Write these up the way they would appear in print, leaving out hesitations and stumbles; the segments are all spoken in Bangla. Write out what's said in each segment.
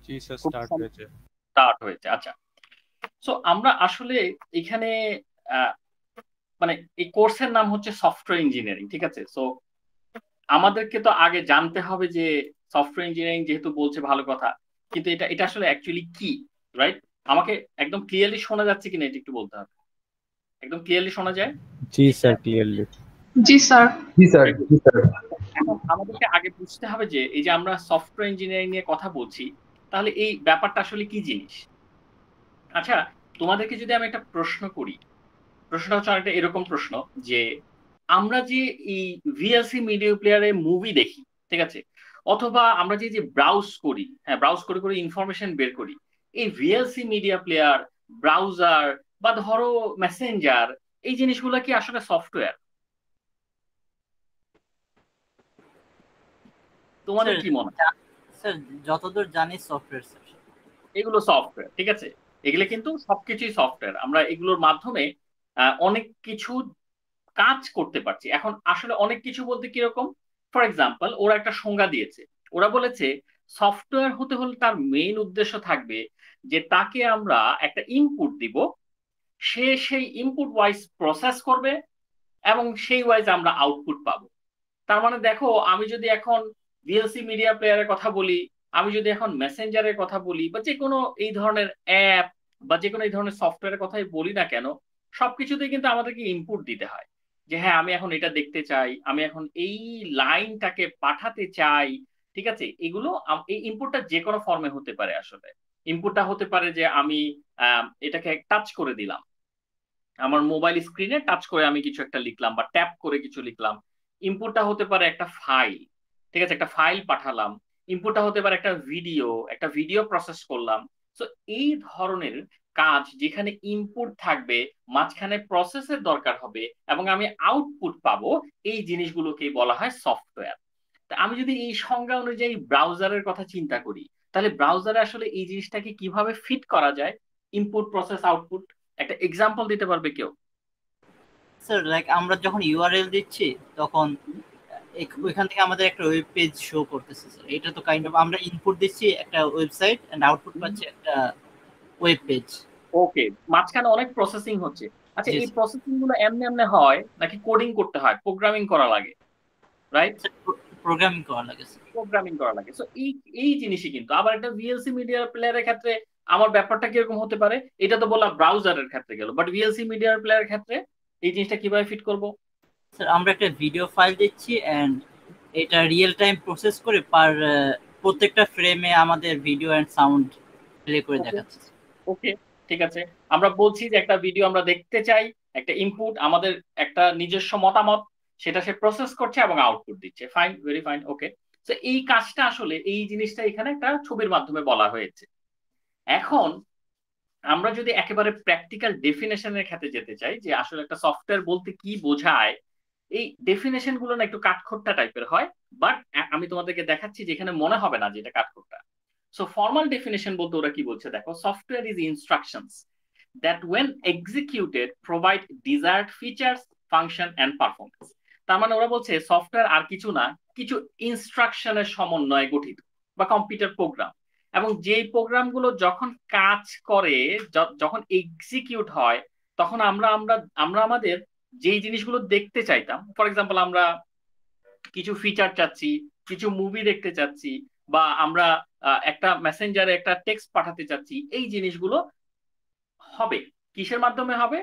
জি স্যার, খুব স্টার্ট হয়েছে। স্টার্ট হয়েছে, আচ্ছা। সো আমরা আসলে এখানে আহ, মানে এই কোর্সের নাম হচ্ছে সফটওয়্যার ইঞ্জিনিয়ারিং, ঠিক আছে? সো আমাদেরকে তো আগে জানতে হবে যে সফটওয়্যার ইঞ্জিনিয়ারিং যেহেতু বলছে ভালো কথা, কিন্তু এটা এটা আসলে অ্যাকচুয়ালি কি, রাইট? আমাকে একদম ক্লিয়ারলি শোনা যাচ্ছে কিনা এটা একটু বলতে হবে। একদম ক্লিয়ারলি শোনা যায়? জি স্যার, ক্লিয়ারলি। জি স্যার। জি স্যার, Very good. জি স্যার। এখন আমাদেরকে আগে বুঝতে হবে যে এই যে আমরা সফটওয়্যার ইঞ্জিনিয়ারিং নিয়ে কথা বলছি, তাহলে এই ব্যাপারটা আসলে কি জিনিস। আচ্ছা, তোমাদেরকে যদি আমি একটা প্রশ্ন করি, প্রশ্নটা হচ্ছে একটা এরকম প্রশ্ন যে আমরা যে এই ভিএলসি মিডিয়া প্লেয়ারে মুভি দেখি, ঠিক আছে, অথবা আমরা যে যে ব্রাউজ করি, হ্যাঁ ব্রাউজ করে করে ইনফরমেশন বের করি, এই ভিএলসি মিডিয়া প্লেয়ার, ব্রাউজার বা ধরো মেসেঞ্জার, এই জিনিসগুলো কি আসলে সফটওয়্যার? তোমাদের স্যার কি মনে হয়? স্যার যতদূর জানি সফটওয়্যার স্যার। এগুলো সফটওয়্যার, ঠিক আছে। এগুলো কিন্তু সবকিছুই সফটওয়্যার। আমরা এগুলোর মাধ্যমে অনেক কিছু কাজ করতে পারছি। এখন আসলে অনেক কিছু বলতে কিরকম, ফর এক্সাম্পল ওরা একটা সংজ্ঞা দিয়েছে। ওরা বলেছে সফটওয়্যার হতে হলে তার মেইন উদ্দেশ্য থাকবে যে তাকে আমরা একটা ইনপুট দিব, সে সেই ইনপুট ওয়াইজ প্রসেস করবে এবং সেই ওয়াইজ আমরা আউটপুট পাবো। তার মানে দেখো, আমি যদি এখন ভিএলসি মিডিয়া প্লেয়ারের কথা বলি, আমি যদি এখন মেসেঞ্জারের কথা বলি, বা যে কোনো এই ধরনের অ্যাপ বা যে কোনো এই ধরনের সফটওয়্যারের কথাই বলি না কেন, সবকিছুতেই কিন্তু আমাদেরকে ইনপুট দিতে হয় যে হ্যাঁ আমি এখন এটা দেখতে চাই, আমি এখন এই লাইনটাকে পাঠাতে চাই, ঠিক আছে। এগুলো এই ইনপুটটা যে কোনো ফর্মে হতে পারে। আসলে ইনপুটটা হতে পারে যে আমি এটাকে টাচ করে দিলাম, আমার মোবাইল স্ক্রিনে টাচ করে আমি কিছু একটা লিখলাম বা ট্যাপ করে কিছু লিখলাম। ইনপুটটা হতে পারে একটা ফাইল, ঠিক আছে, একটা ফাইল পাঠালাম। ইনপুটটা হতে পারে একটা ভিডিও প্রসেস করলাম। তো এই ধরনের কাজ যেখানে ইনপুট থাকবে, মাঝখানে প্রসেসের দরকার হবে এবং আমি আউটপুট পাবো, এই জিনিসগুলোকেই বলা হয় সফটওয়্যার। তা আমি যদি এই সংজ্ঞা অনুযায়ী ব্রাউজারের কথা চিন্তা করি, তাহলে ব্রাউজারে আসলে এই জিনিসটাকে কিভাবে ফিট করা যায়, ইনপুট প্রসেস আউটপুট, একটা এক্সাম্পল দিতে পারবে কেউ? স্যার লাইক আমরা যখন ইউআরএল দিচ্ছি তখন ওইখান থেকে আমাদের একটা ওয়েব পেজ শো করতেছে স্যার। এটা তো কাইন্ড অফ আমরা ইনপুট দিচ্ছি একটা ওয়েবসাইট এন্ড আউটপুট পাচ্ছি একটা ওয়েব পেজ। ওকে, মাঝখানে অনেক প্রসেসিং হচ্ছে। আচ্ছা, জি এই স্যার। প্রসেসিং গুলো এমনি এমনি হয় নাকি কোডিং করতে হয়, প্রোগ্রামিং করা লাগে, রাইট? প্রোগ্রামিং করা লাগে স্যার। প্রোগ্রামিং করা লাগে। সো এই এই জিনিসই কিন্তু আবার একটা ভিএলসি মিডিয়া প্লেয়ারের ক্ষেত্রে আমার ব্যাপারটা কিরকম হতে পারে, এটা তো বললাম ব্রাউজারের ক্ষেত্রে গেল, বাট ভিএলসি মিডিয়া প্লেয়ারের ক্ষেত্রে এই জিনিসটা কিভাবে ফিট করব? স্যার আমরা একটা ভিডিও ফাইল দিচ্ছি এন্ড এটা রিয়েল টাইম প্রসেস করে প্রত্যেকটা ফ্রেমে আমাদের ভিডিও এন্ড সাউন্ড প্লে করে ওকে, দেখাচ্ছে। ওকে, ঠিক আছে। আমরা বলছি যে একটা ভিডিও আমরা দেখতে চাই, একটা ইনপুট আমাদের একটা নিজস্ব মতামত, সেটা সে প্রসেস করছে এবং আউটপুট দিচ্ছে। ফাইন, ভেরি ফাইন, ওকে। তো এই কাজটা আসলে এই জিনিসটা এখানে একটা ছবির মাধ্যমে বলা হয়েছে। এখন আমরা যদি একেবারে প্র্যাকটিক্যাল ডেফিনেশনের ক্ষেত্রে যেতে চাই যে আসলে একটা সফটওয়্যার বলতে কি বোঝায়, এই ডেফিনেশন গুলো না একটু কাঠখোট্টা টাইপের হয়। বাট আমি তোমাদেরকে দেখাচ্ছি যেখানে মনে হবে না যে এটা কাঠখোট্টা। সো ফর্মাল ডেফিনেশন বলতে ওরা কি বলছে দেখো, software is instructions that when executed provide desired features, function and performance. তার মানে ওরা বলছে সফটওয়্যার আর কিছু না, কিছু ইনস্ট্রাকশনের সমন্বয়ে গঠিত বা কম্পিউটার প্রোগ্রাম। এবং যেই প্রোগ্রামগুলো যখন কাজ করে, যখন এক্সিকিউট হয়, তখন আমরা আমরা আমরা আমাদের যেই জিনিসগুলো দেখতে চাইতাম, ফর এক্সাম্পল আমরা কিছু ফিচার চাচ্ছি, কিছু মুভি দেখতে চাচ্ছি, বা আমরা একটা মেসেঞ্জারে একটা টেক্সট পাঠাতে চাচ্ছি, এই জিনিসগুলো হবে কিসের মাধ্যমে হবে?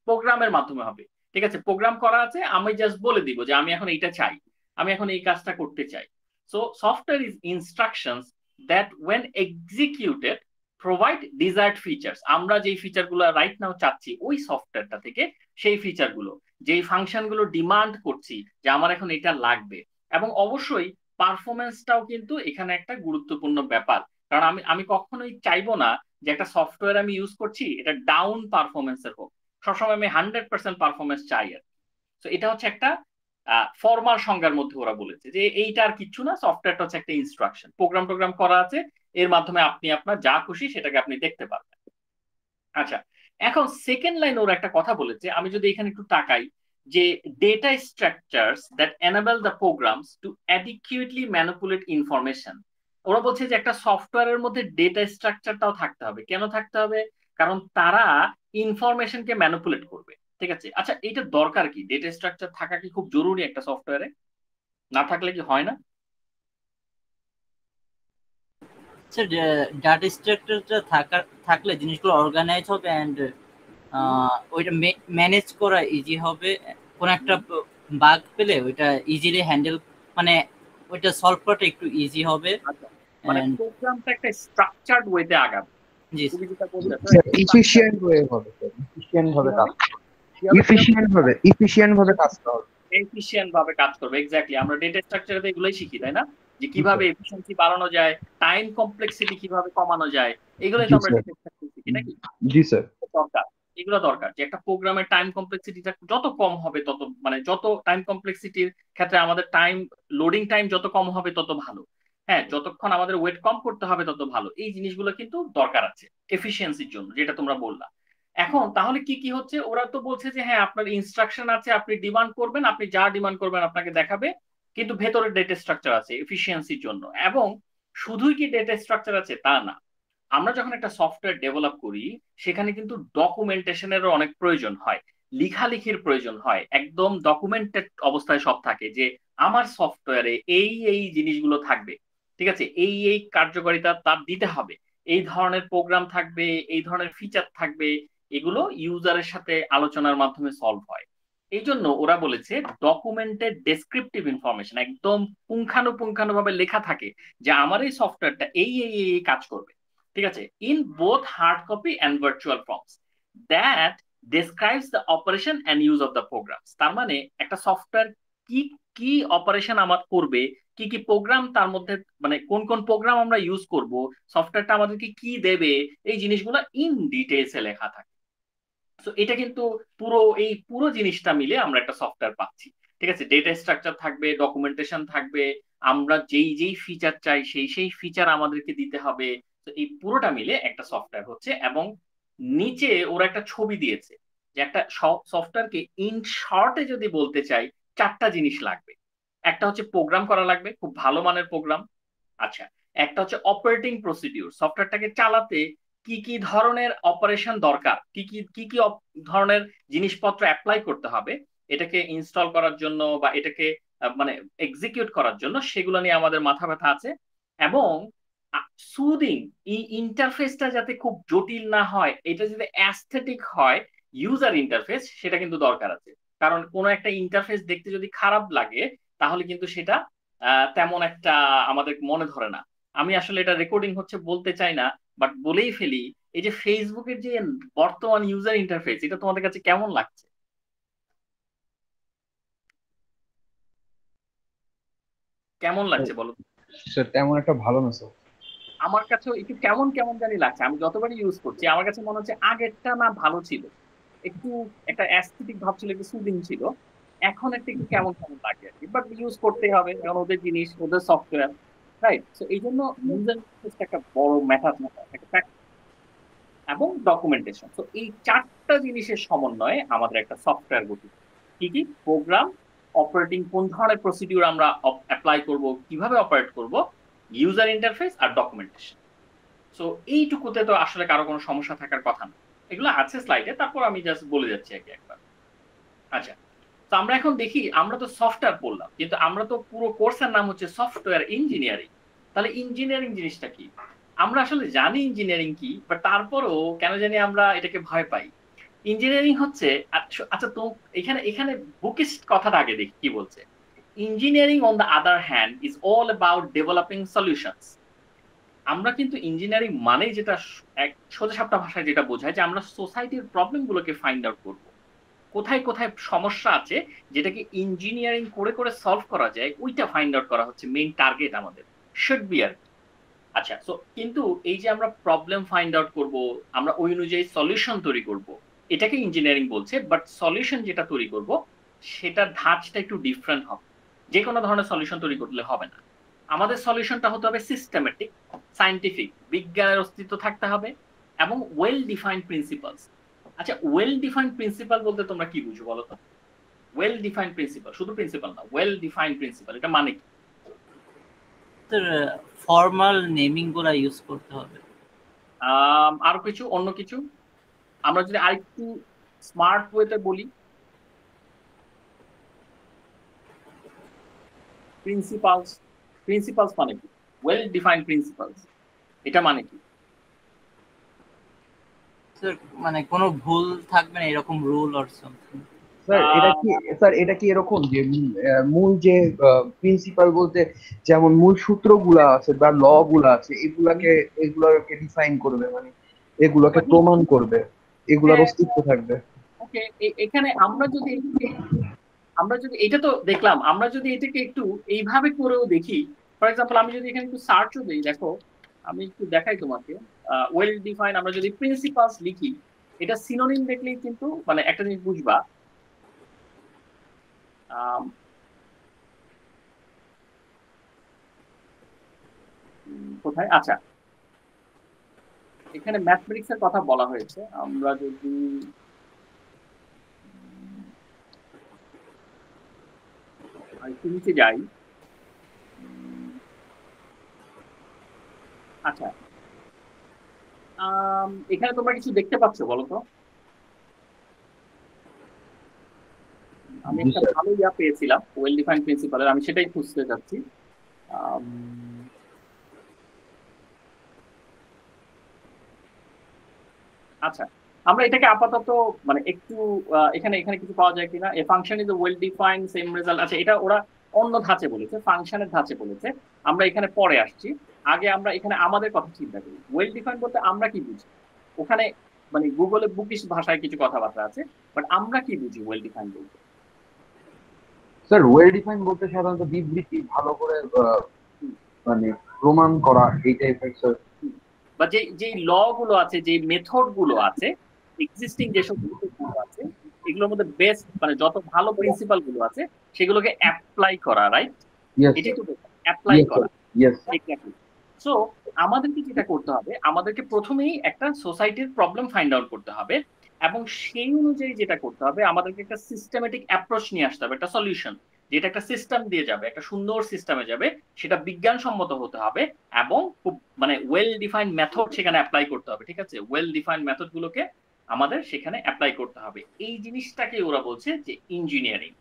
প্রোগ্রামের মাধ্যমে হবে। ঠিক আছে, প্রোগ্রাম করা আছে, আমি জাস্ট বলে দিব যে আমি এখন এইটা চাই, আমি এখন এই কাজটা করতে চাই। So software is instructions that when executed provide desired features. আমরা যেই ফিচারগুলো রাইট নাও চাচ্ছি ওই সফটওয়্যারটা থেকে, সেই ফিচারগুলো, যেই ফাংশনগুলো ডিমান্ড করছি যে আমার এখন এটা লাগবে। এবং অবশ্যই পারফরমেন্সটাও কিন্তু এখানে একটা গুরুত্বপূর্ণ ব্যাপার। কারণ আমি আমি কখনোই চাইবো না যে একটা সফটওয়্যার আমি ইউজ করছি এটা ডাউন পারফরমেন্সের হোক। সবসময় আমি 100% পারফরমেন্স চাই আর। তো এটা হচ্ছে একটা ফর্মাল সংজ্ঞার মধ্যে ওরা বলেছে যে এইটা আর কিচ্ছু না, সফটওয়্যারটা হচ্ছে একটা ইনস্ট্রাকশন, প্রোগ্রাম টোগ্রাম করা আছে, এর মাধ্যমে আপনি আপনার যা খুশি সেটাকে আপনি দেখতে পারবেন। আচ্ছা, এখন সেকেন্ড লাইন ওরা একটা কথা বলেছে, আমি যদি এখানে একটু তাকাই, যে data structures that enable the programs to adequately manipulate information. ওরা বলছে যে একটা সফটওয়্যারের মধ্যে ডেটা স্ট্রাকচারটাও থাকতে হবে। কেন থাকতে হবে? কারণ তারা ইনফরমেশনকে ম্যানিপুলেট করবে। ঠিক আছে, আচ্ছা এটা দরকার কি? ডেটা স্ট্রাকচার থাকা কি খুব জরুরি একটা সফটওয়্যারে? না থাকলে কি হয় না? স্যার ডাটা স্ট্রাকচারটা থাকলে জিনিসগুলো অর্গানাইজ হবে এন্ড ওইটা ম্যানেজ করা ইজি হবে। কোন একটা বাগ পেলে ওইটা ইজিলি হ্যান্ডেল, মানে ওইটা সলভ করাটা একটু ইজি হবে। আচ্ছা, মানে প্রোগ্রামটা একটা স্ট্রাকচার্ড ওয়েতে আগাবে। জি তুমি যেটা বলছো এফিশিয়েন্ট ওয়ে হবে, এফিশিয়েন্ট ভাবে কাজ, এফিশিয়েন্ট ভাবে কাজ করবে, এফিশিয়েন্ট ভাবে কাজ করবে। এক্স্যাক্টলি, আমরা ডেটা স্ট্রাকচারে এগুলোই শিখি, তাই না? যে কিভাবে এফিশিয়েন্সি বাড়ানো যায়, টাইম কমপ্লেক্সিটি কিভাবে কমানো যায়, এগুলোই তো আমরা ডেটা স্ট্রাকচার শিখি নাকি? জি স্যার। দরকার, এগুলো দরকার যে একটা প্রোগ্রামের টাইম কমপ্লেক্সিটিটা যত কম হবে তত, মানে যত টাইম কমপ্লেক্সিটির ক্ষেত্রে আমাদের টাইম, লোডিং টাইম যত কম হবে তত ভালো। হ্যাঁ, যতক্ষণ আমাদের ওয়েট কম করতে হবে তত ভালো। এই জিনিসগুলো কিন্তু দরকার আছে এফিসিয়েন্সির জন্য, যেটা তোমরা বললা। এখন তাহলে কি কি হচ্ছে? ওরা তো বলছে যে হ্যাঁ আপনার ইনস্ট্রাকশন আছে, আপনি ডিমান্ড করবেন, আপনি যা ডিমান্ড করবেন আপনাকে দেখাবে, কিন্তু ভেতরে ডেটা স্ট্রাকচার আছে এফিসিয়েন্সির জন্য। এবং শুধুই কি ডেটা স্ট্রাকচার আছে তা না, আমরা যখন একটা সফটওয়্যার ডেভেলপ করি সেখানে কিন্তু ডকুমেন্টেশনেরও অনেক প্রয়োজন হয়, লেখালেখির প্রয়োজন হয়, একদম ডকুমেন্টেড অবস্থায় সব থাকে যে আমার সফটওয়্যারে এই এই জিনিসগুলো থাকবে। ঠিক আছে, এই এই কার্যকারিতা তার দিতে হবে, এই ধরনের প্রোগ্রাম থাকবে, এই ধরনের ফিচার থাকবে, এগুলো ইউজারের সাথে আলোচনার মাধ্যমে সলভ হয়। এই জন্য ওরা বলেছে ডকুমেন্টেড ডেসক্রিপটিভ ইনফরমেশন একদম পুঙ্খানুপুঙ্খানুভাবে লেখা থাকে যে আমার এই সফটওয়্যারটা এই এই এই কাজ করবে। ঠিক আছে, in both hard copy and virtual forms that describes the operation and use of the programs. তার মানে একটা সফটওয়্যার কি কি অপারেশন আমার করবে, কি কি প্রোগ্রাম তার মধ্যে, মানে কোন কোন প্রোগ্রাম আমরা ইউজ করব, সফটওয়্যারটা আমাদেরকে কি দেবে, এই জিনিসগুলো ইন ডিটেলসে লেখা থাকে। তো এটা কিন্তু পুরো জিনিসটা মিলে আমরা একটা সফটওয়্যার পাচ্ছি। ঠিক আছে, ডেটা স্ট্রাকচার থাকবে, ডকুমেন্টেশন থাকবে, আমরা যেই যেই ফিচার চাই সেই সেই ফিচার আমাদেরকে দিতে হবে। তো এই পুরোটা মিলে একটা সফটওয়্যার হচ্ছে। এবং নিচে ওরা একটা ছবি দিয়েছে যে একটা সফটওয়্যারকে ইন শর্টে যদি বলতে চাই, চারটা জিনিস লাগবে। একটা হচ্ছে প্রোগ্রাম করা লাগবে, খুব ভালো মানের প্রোগ্রাম। আচ্ছা, একটা হচ্ছে অপারেটিং প্রসিডিউর, সফটওয়্যারটাকে চালাতে কি কি ধরনের অপারেশন দরকার, কি কি ধরনের জিনিসপত্র অ্যাপ্লাই করতে হবে এটাকে ইনস্টল করার জন্য বা এটাকে মানে এক্সিকিউট করার জন্য, সেগুলো নিয়ে আমাদের মাথা ব্যথা আছে। এবং সুদিং, এই ইন্টারফেসটা যাতে খুব জটিল না হয়, এটা যাতে অ্যাস্থেটিক হয় ইউজার ইন্টারফেস, সেটা কিন্তু দরকার আছে। কারণ কোনো একটা ইন্টারফেস দেখতে যদি খারাপ লাগে তাহলে কিন্তু সেটা তেমন একটা আমাদের মনে ধরে না। আমি আসলে এটা রেকর্ডিং হচ্ছে বলতে চাই না, বাট বলেই ফেলি, এই যে ফেসবুকের যে বর্তমান ইউজার ইন্টারফেস, এটা তোমাদের কাছে কেমন লাগছে? কেমন লাগছে বলো? স্যার তেমন একটা ভালো না স্যার। আমার কাছে একটু কেমন কেমন জানি লাগছে, আমি যতবারই ইউজ করছি আমার কাছে মনে হচ্ছে আগেরটা না ভালো ছিল, একটু একটা অ্যাস্থেটিক ভাব ছিল, একটু সুদিং ছিল। এখন একটা একটু কেমন কেমন লাগে আর কি, বাট ইউজ করতেই হবে কারণ ওদের জিনিস, ওদের সফটওয়্যার, রাইট? তো এই জন্য ইউজার একটা বড় ম্যাটার, একটা fact। এবং ডকুমেন্টেশন, তো এই চারটা জিনিসের সমন্বয়ে আমাদের একটা সফটওয়্যার গঠিত। কি কি? প্রোগ্রাম, অপারেটিং, কোন ধরনের প্রসিডিউর আমরা অ্যাপ্লাই করব, কিভাবে অপারেট করব, ইউজার ইন্টারফেস আর ডকুমেন্টেশন। সো এইটুকুতে তো আসলে কারো কোনো সমস্যা থাকার কথা না। এগুলো আছে স্লাইডে, তারপর আমি জাস্ট বলে যাচ্ছি একে একবার। আচ্ছা, তো আমরা এখন দেখি, আমরা তো সফটওয়্যার পড়লাম কিন্তু আমরা তো পুরো কোর্সের নাম হচ্ছে সফটওয়্যার ইঞ্জিনিয়ারিং। তাহলে ইঞ্জিনিয়ারিং জিনিসটা কি? আমরা আসলে জানি ইঞ্জিনিয়ারিং কি, বাট তারপরও কেন জানি আমরা এটাকে ভয় পাই। ইঞ্জিনিয়ারিং হচ্ছে, আচ্ছা তো এখানে এখানে বুকিস্ট কথাটা আগে দেখি কি বলছে। Engineering on the other hand is all about developing solutions. আমরা কিন্তু ইঞ্জিনিয়ারিং মানে যেটা এক সোজা সাপটা ভাষায় যেটা বোঝায় যে আমরা সোসাইটির প্রবলেম গুলোকে ফাইন্ড আউট করবো, কোথায় কোথায় সমস্যা আছে যেটাকে ইঞ্জিনিয়ারিং করে করে সলভ করা যায়, ওইটা ফাইন্ড আউট করা হচ্ছে মেইন টার্গেট আমাদের, শুড বি আর। আচ্ছা, সো কিন্তু এই যে আমরা প্রবলেম ফাইন্ড আউট করব, আমরা ওই অনুযায়ী সলিউশন তৈরি করব, এটাকে ইঞ্জিনিয়ারিং বলছে। বাট সলিউশন যেটা তৈরি করব সেটার ধাঁচটা একটু ডিফারেন্ট হবে। যে কোনো ধরনের সলিউশন তৈরি করলে হবে না, আমাদের সলিউশনটা হতে হবে সিস্টেমেটিক, সায়েন্টিফিক, বিজ্ঞানের অস্তিত্ব থাকতে হবে, এবং ওয়েল ডিফাইন্ড প্রিন্সিপালস। আচ্ছা, ওয়েল ডিফাইন্ড প্রিন্সিপাল বলতে তোমরা কি বুঝো বলো তো? ওয়েল ডিফাইন্ড প্রিন্সিপাল, শুধু প্রিন্সিপাল না, ওয়েল ডিফাইন্ড প্রিন্সিপাল, এটা মানে কি? স্যার ফর্মাল নেমিং গুলা ইউজ করতে হবে। আরো কিছু, অন্য কিছু আমরা যদি আরেকটু স্মার্ট ওয়েতে বলি, প্রিন্সিপালস। প্রিন্সিপালস মানে কি? ওয়েল ডিফাইন্ড প্রিন্সিপালস, এটা মানে কি? স্যার মানে কোনো ভুল থাকবে না এরকম রুল অর সামথিং। স্যার এটা কি এরকম যে মূল যে প্রিন্সিপাল বলতে যেমন মূল সূত্রগুলা আছে বা ল গুলা আছে এগুলাকে ডিফাইন করবে, মানে এগুলোকে প্রমাণ করবে, এগুলার অস্তিত্ব থাকবে। ওকে, এখানে আমরা যদি এটা তো দেখলাম, আমরা যদি এটাকে একটু এইভাবে করেও দেখি, ফর এক্সাম্পল আমি যদি এখানে একটু সার্চও দিই, দেখো আমি একটু দেখাই তোমাকে। ওয়েল ডিফাইন আমরা যদি প্রিন্সিপালস লিখি, এটা সিনোনিম দেখলেই কিন্তু মানে একটা জিনিস বুঝবা। কোথায়? আচ্ছা, এখানে ম্যাথমেটিক্স এর কথা বলা হয়েছে। আমরা যদি একটু নিচে যাই, আচ্ছা এখানে তোমরা কিছু দেখতে পাচ্ছ বলো তো? আমি একটা ভালো ইয়া পেয়েছিলাম ওয়েল ডিফাইন্ড প্রিন্সিপালের, আমি সেটাই খুঁজতে যাচ্ছি। আচ্ছা, আমরা এটাকে আপাতত মানে একটু এখানে এখানে কিছু পাওয়া যায় কিনা, a function is well defined same result. আচ্ছা, এটা ওরা অন্য ধাঁচে বলেছে, ফাংশনের ধাঁচে বলেছে, আমরা এখানে পরে আসছি। আগে আমরা এখানে আমাদের কথা চিন্তা করি। ওয়েল ডিফাইন্ড বলতে আমরা কি বুঝি? ওখানে মানে গুগলে বুকিশ ভাষায় কিছু কথাবার্তা আছে, বাট আমরা কি বুঝি ওয়েল ডিফাইন্ড বলতে? স্যার ওয়েল ডিফাইন বলতে সাধারণত বিবৃতি ভালো করে মানে প্রমাণ করা এই টাইপের স্যার। বা যে যে ল গুলো আছে, যে মেথড গুলো আছে, এক্সিস্টিং যেসব মেথড গুলো আছে, এগুলোর মধ্যে বেস্ট মানে যত ভালো প্রিন্সিপাল গুলো আছে সেগুলোকে অ্যাপ্লাই করা, রাইট? ইয়েস এটাই স্যার, তো অ্যাপ্লাই ইয়েস করা। Sir, yes. এক্স্যাক্টলি। সো আমাদেরকে যেটা করতে হবে, আমাদেরকে প্রথমেই একটা সোসাইটির প্রবলেম ফাইন্ড আউট করতে হবে, এবং সেই অনুযায়ী যেটা করতে হবে, আমাদেরকে একটা সিস্টেমেটিক অ্যাপ্রোচ নিয়ে আসতে হবে, একটা সলিউশন যেটা একটা সিস্টেম দিয়ে যাবে, একটা সুন্দর সিস্টেমে যাবে, সেটা বিজ্ঞানসম্মত হতে হবে, এবং খুব মানে ওয়েল ডিফাইন্ড মেথড সেখানে অ্যাপ্লাই করতে হবে। ঠিক আছে, ওয়েল ডিফাইন্ড মেথড গুলোকে আমাদের সেখানে অ্যাপ্লাই করতে হবে। এই জিনিসটাকে ওরা বলছে যে ইঞ্জিনিয়ারিং।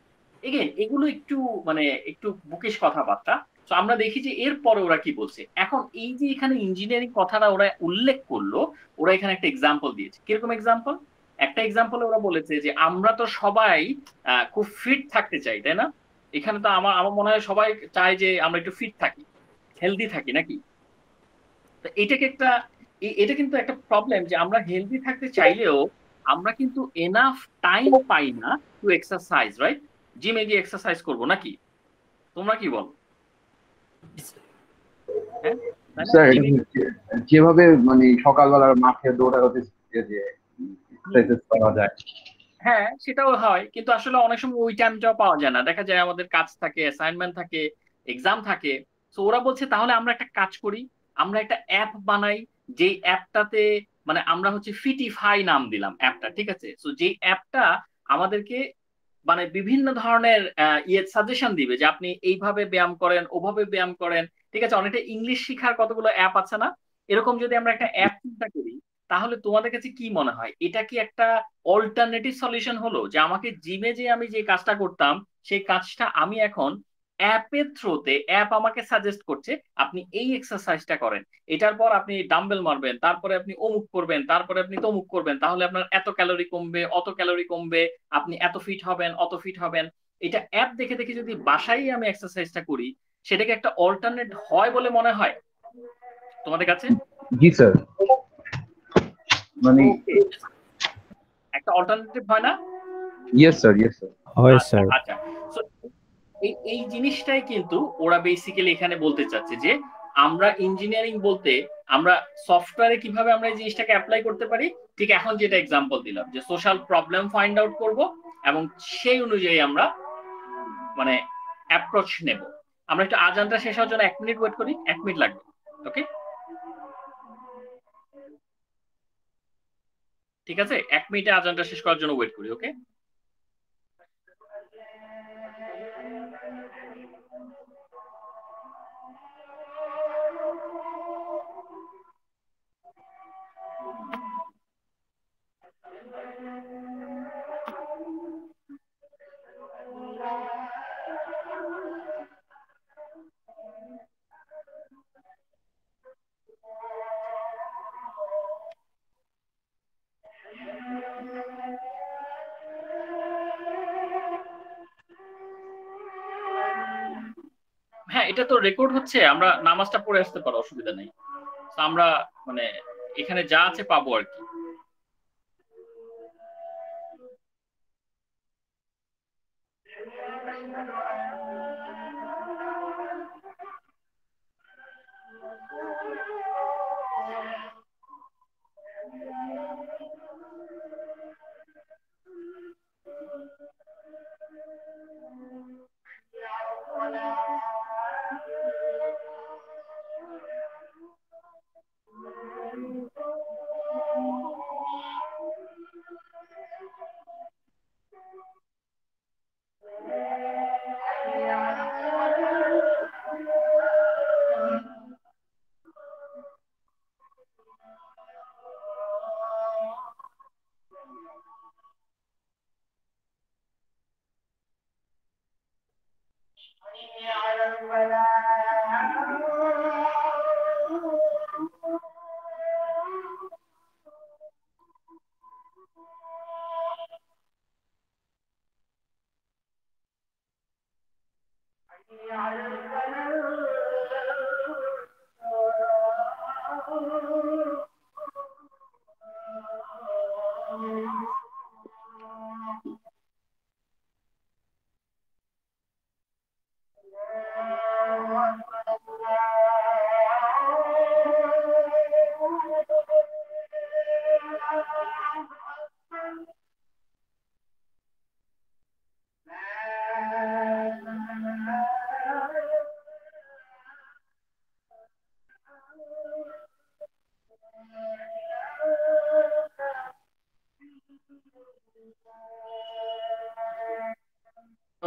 এগেন এগুলো একটু মানে একটু বুকিশ কথাবার্তা। তো আমরা দেখি যে এরপরে ওরা কি বলছে। এখন এই যে এখানে ইঞ্জিনিয়ারিং কথাটা ওরা উল্লেখ করলো, ওরা এখানে একটা এক্সাম্পল দিয়েছে। কিরকম এক্সাম্পল? একটা এক্সাম্পলে ওরা বলেছে যে আমরা তো সবাই খুব ফিট থাকতে চাই, তাই না? এখানে তো আমার আমার মনে হয় সবাই চায় যে আমরা একটু ফিট থাকি, হেলদি থাকি, নাকি? তো এটাকে একটা এটা কিন্তু একটা প্রবলেম যে আমরা হেলদি থাকতে চাইলেও আমরা কিন্তু এনাফ টাইম পাই না টু এক্সারসাইজ, রাইট? জিমে গিয়ে এক্সারসাইজ করবো নাকি? তোমরা কি বলো? হ্যাঁ, তাই না? স্যার জিমে যেভাবে মানে সকালবেলার মাঠে দৌড়াতে যে এক্সারসাইজ করা যায়। হ্যাঁ, সেটাও হয়, কিন্তু আসলে অনেক সময় ওই টাইমটাও পাওয়া যায় না। দেখা যায় আমাদের কাজ থাকে, অ্যাসাইনমেন্ট থাকে, এক্সাম থাকে। তো ওরা বলছে তাহলে আমরা একটা কাজ করি, আমরা একটা অ্যাপ বানাই, যেই অ্যাপটাতে মানে আমরা হচ্ছে ফিটিফাই নাম দিলাম অ্যাপটা, ঠিক আছে? তো যেই অ্যাপটা আমাদেরকে মানে বিভিন্ন ধরনের সাজেশন দিবে যে আপনি এইভাবে ব্যায়াম করেন, ওভাবে ব্যায়াম করেন। ঠিক আছে, অনেকটা ইংলিশ শিখার কতগুলো অ্যাপ আছে না? এরকম যদি আমরা একটা অ্যাপ চিন্তা করি, তাহলে তোমাদের কাছে কি মনে হয়, এটা কি একটা অল্টারনেটিভ সলিউশন হলো যে আমাকে জিমে যে আমি যে কাজটা করতাম সেই কাজটা আমি এখন অ্যাপের থ্রুতে, অ্যাপ আমাকে সাজেস্ট করছে আপনি এই এক্সারসাইজটা করেন, এটার পর আপনি ডাম্বেল মারবেন, তারপরে আপনি অমুক করবেন, তারপরে আপনি তমুক করবেন, তাহলে আপনার এত ক্যালোরি কমবে, অত ক্যালোরি কমবে, আপনি এত ফিট হবেন, অত ফিট হবেন। এটা অ্যাপ দেখে দেখে যদি বাসায় আমি এক্সারসাইজটা করি, সেটাকে একটা অল্টারনেট হয় বলে মনে হয় তোমাদের কাছে? জি স্যার, মানে ওকে, একটা অল্টারনেটিভ হয় না? Yes sir, yes sir. হয় আচ্ছা স্যার। আচ্ছা। So, এই এই জিনিসটাই কিন্তু ওরা বেসিক্যালি এখানে বলতে চাচ্ছে যে আমরা ইঞ্জিনিয়ারিং বলতে আমরা সফটওয়্যারে কিভাবে আমরা এই জিনিসটাকে অ্যাপ্লাই করতে পারি, ঠিক এখন যেটা এক্সাম্পল দিলাম যে সোশ্যাল প্রবলেম ফাইন্ড আউট করব, এবং সেই অনুযায়ী আমরা মানে অ্যাপ্রোচ নেব। আমরা একটু আজানটা শেষ হওয়ার জন্য 1 মিনিট ওয়েট করি, 1 মিনিট লাগবে। ওকে, ঠিক আছে, 1 মিনিটে আজানটা শেষ করার জন্য ওয়েট করি। ওকে। এটা তো রেকর্ড হচ্ছে, আমরা নামাজটা পড়ে আসতে পারো, অসুবিধা নেই। তো আমরা মানে এখানে যা আছে পাবো আর কি।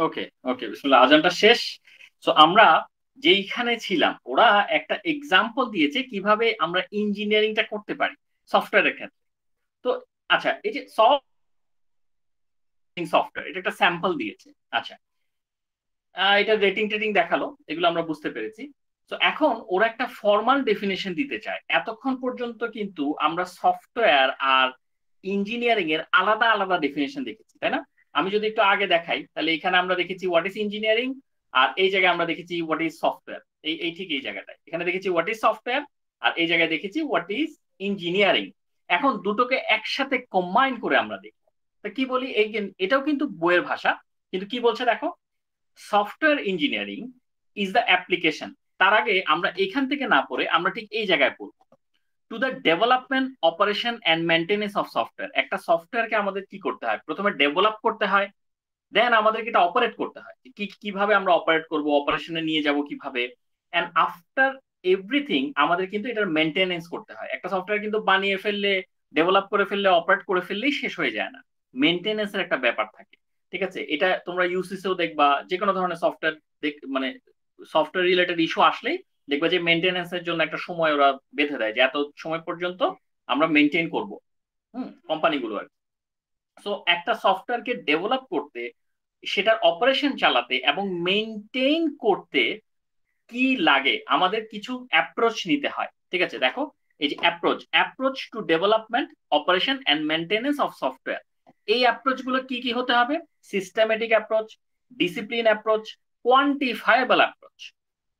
ওকে ওকে, বিসমিল্লাহ, আজানটা শেষ। তো আমরা যেইখানে ছিলাম, ওরা একটা এক্সাম্পল দিয়েছে কিভাবে আমরা ইঞ্জিনিয়ারিংটা করতে পারি সফটওয়্যারের ক্ষেত্রে। তো আচ্ছা, এই যে সফটওয়্যার, এটা একটা স্যাম্পল দিয়েছে। আচ্ছা, এটা রেটিং টেটিং দেখালো, এগুলো আমরা বুঝতে পেরেছি। তো এখন ওরা একটা ফর্মাল ডেফিনেশন দিতে চায়। এতক্ষণ পর্যন্ত কিন্তু আমরা সফটওয়্যার আর ইঞ্জিনিয়ারিং এর আলাদা আলাদা ডেফিনেশন দেখেছি, তাই না? আমি যদি একটু আগে দেখাই, তাহলে এখানে আমরা দেখেছি হোয়াট ইজ ইঞ্জিনিয়ারিং, আর এই জায়গায় আমরা দেখেছি হোয়াট ইজ সফটওয়্যার। এই ঠিক এই জায়গাটায় এখানে দেখেছি হোয়াট ইজ সফটওয়্যার, আর এই জায়গায় দেখেছি হোয়াট ইজ ইঞ্জিনিয়ারিং। এখন দুটোকে একসাথে কম্বাইন করে আমরা দেখি। তা কি বলি, এটাও কিন্তু বইয়ের ভাষা, কিন্তু কি বলছে দেখো, software engineering is the application. তার আগে আমরা এখান থেকে না পড়ে আমরা ঠিক এই জায়গায় পড়বো, to the development, operation and maintenance of software. একটা সফটওয়্যারকে আমাদের কি করতে হয়, প্রথমে ডেভেলপ করতে হয়, দেন আমাদেরকে এটা অপারেট করতে হয়। কিভাবে আমরা অপারেট করব, অপারেশনে নিয়ে যাব কিভাবে, অ্যান্ড আফটার এভরিথিং আমাদের কিন্তু এটার মেনটেনেন্স করতে হয়। একটা সফটওয়্যার কিন্তু বানিয়ে ফেললে, ডেভেলপ করে ফেললে, অপারেট করে ফেললেই শেষ হয়ে যায় না, মেনটেনেন্সের একটা ব্যাপার থাকে। ঠিক আছে, এটা তোমরা ইউসিসিও দেখবা, যে কোনো ধরনের সফটওয়্যার মানে সফটওয়্যার রিলেটেড ইস্যু আসলেই দেখবা যে মেনটেনেন্সের জন্য একটা সময় ওরা বেঁধে দেয়, যে এত সময় পর্যন্ত আমরা মেনটেন করব, কোম্পানিগুলো আর কি। সো একটা সফটওয়্যারকে ডেভেলপ করতে, সেটার অপারেশন চালাতে এবং মেনটেন করতে কি লাগে, আমাদের কিছু অ্যাপ্রোচ নিতে হয়। ঠিক আছে, দেখো এই যে approach to development, operation and maintenance of software. এই অ্যাপ্রোচ গুলো কি কি হতে হবে, systematic approach, discipline approach, quantifiable approach.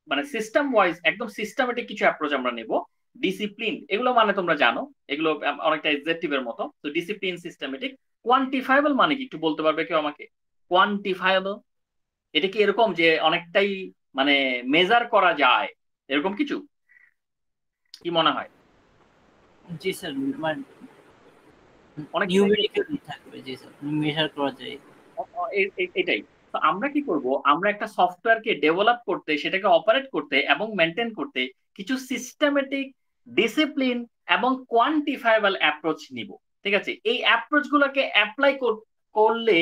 মানে সিস্টেম ওয়াইজ একদম সিস্টেমেটিক কিছু অ্যাপ্রোচ আমরা নেব। ডিসিপ্লিন, এগুলো মানে তোমরা জানো, এগুলো অনেকটা এক্সেক্টিভের মতো। তো ডিসিপ্লিন, সিস্টেমেটিক। কোয়ান্টিফায়েবল মানে কি, একটু বলতে পারবে কেউ আমাকে? কোয়ান্টিফায়েবল এটা কি এরকম যে অনেকটাই মানে মেজার করা যায়, এরকম কিছু? কি মনে হয়? জি স্যার, মানে অনেক নিউমেরিক্যাল থাকবে। জি স্যার, মেজার করা যায়। এটাই। তো আমরা কি করব, আমরা একটা সফটওয়্যারকে ডেভেলপ করতে, সেটাকে অপারেট করতে এবং মেনটেন করতে কিছু সিস্টেমেটিক, ডিসিপ্লিন এবং কোয়ান্টিফায়েবল অ্যাপ্রোচ নিব। ঠিক আছে, এই অ্যাপ্রোচ গুলোকে অ্যাপ্লাই করলে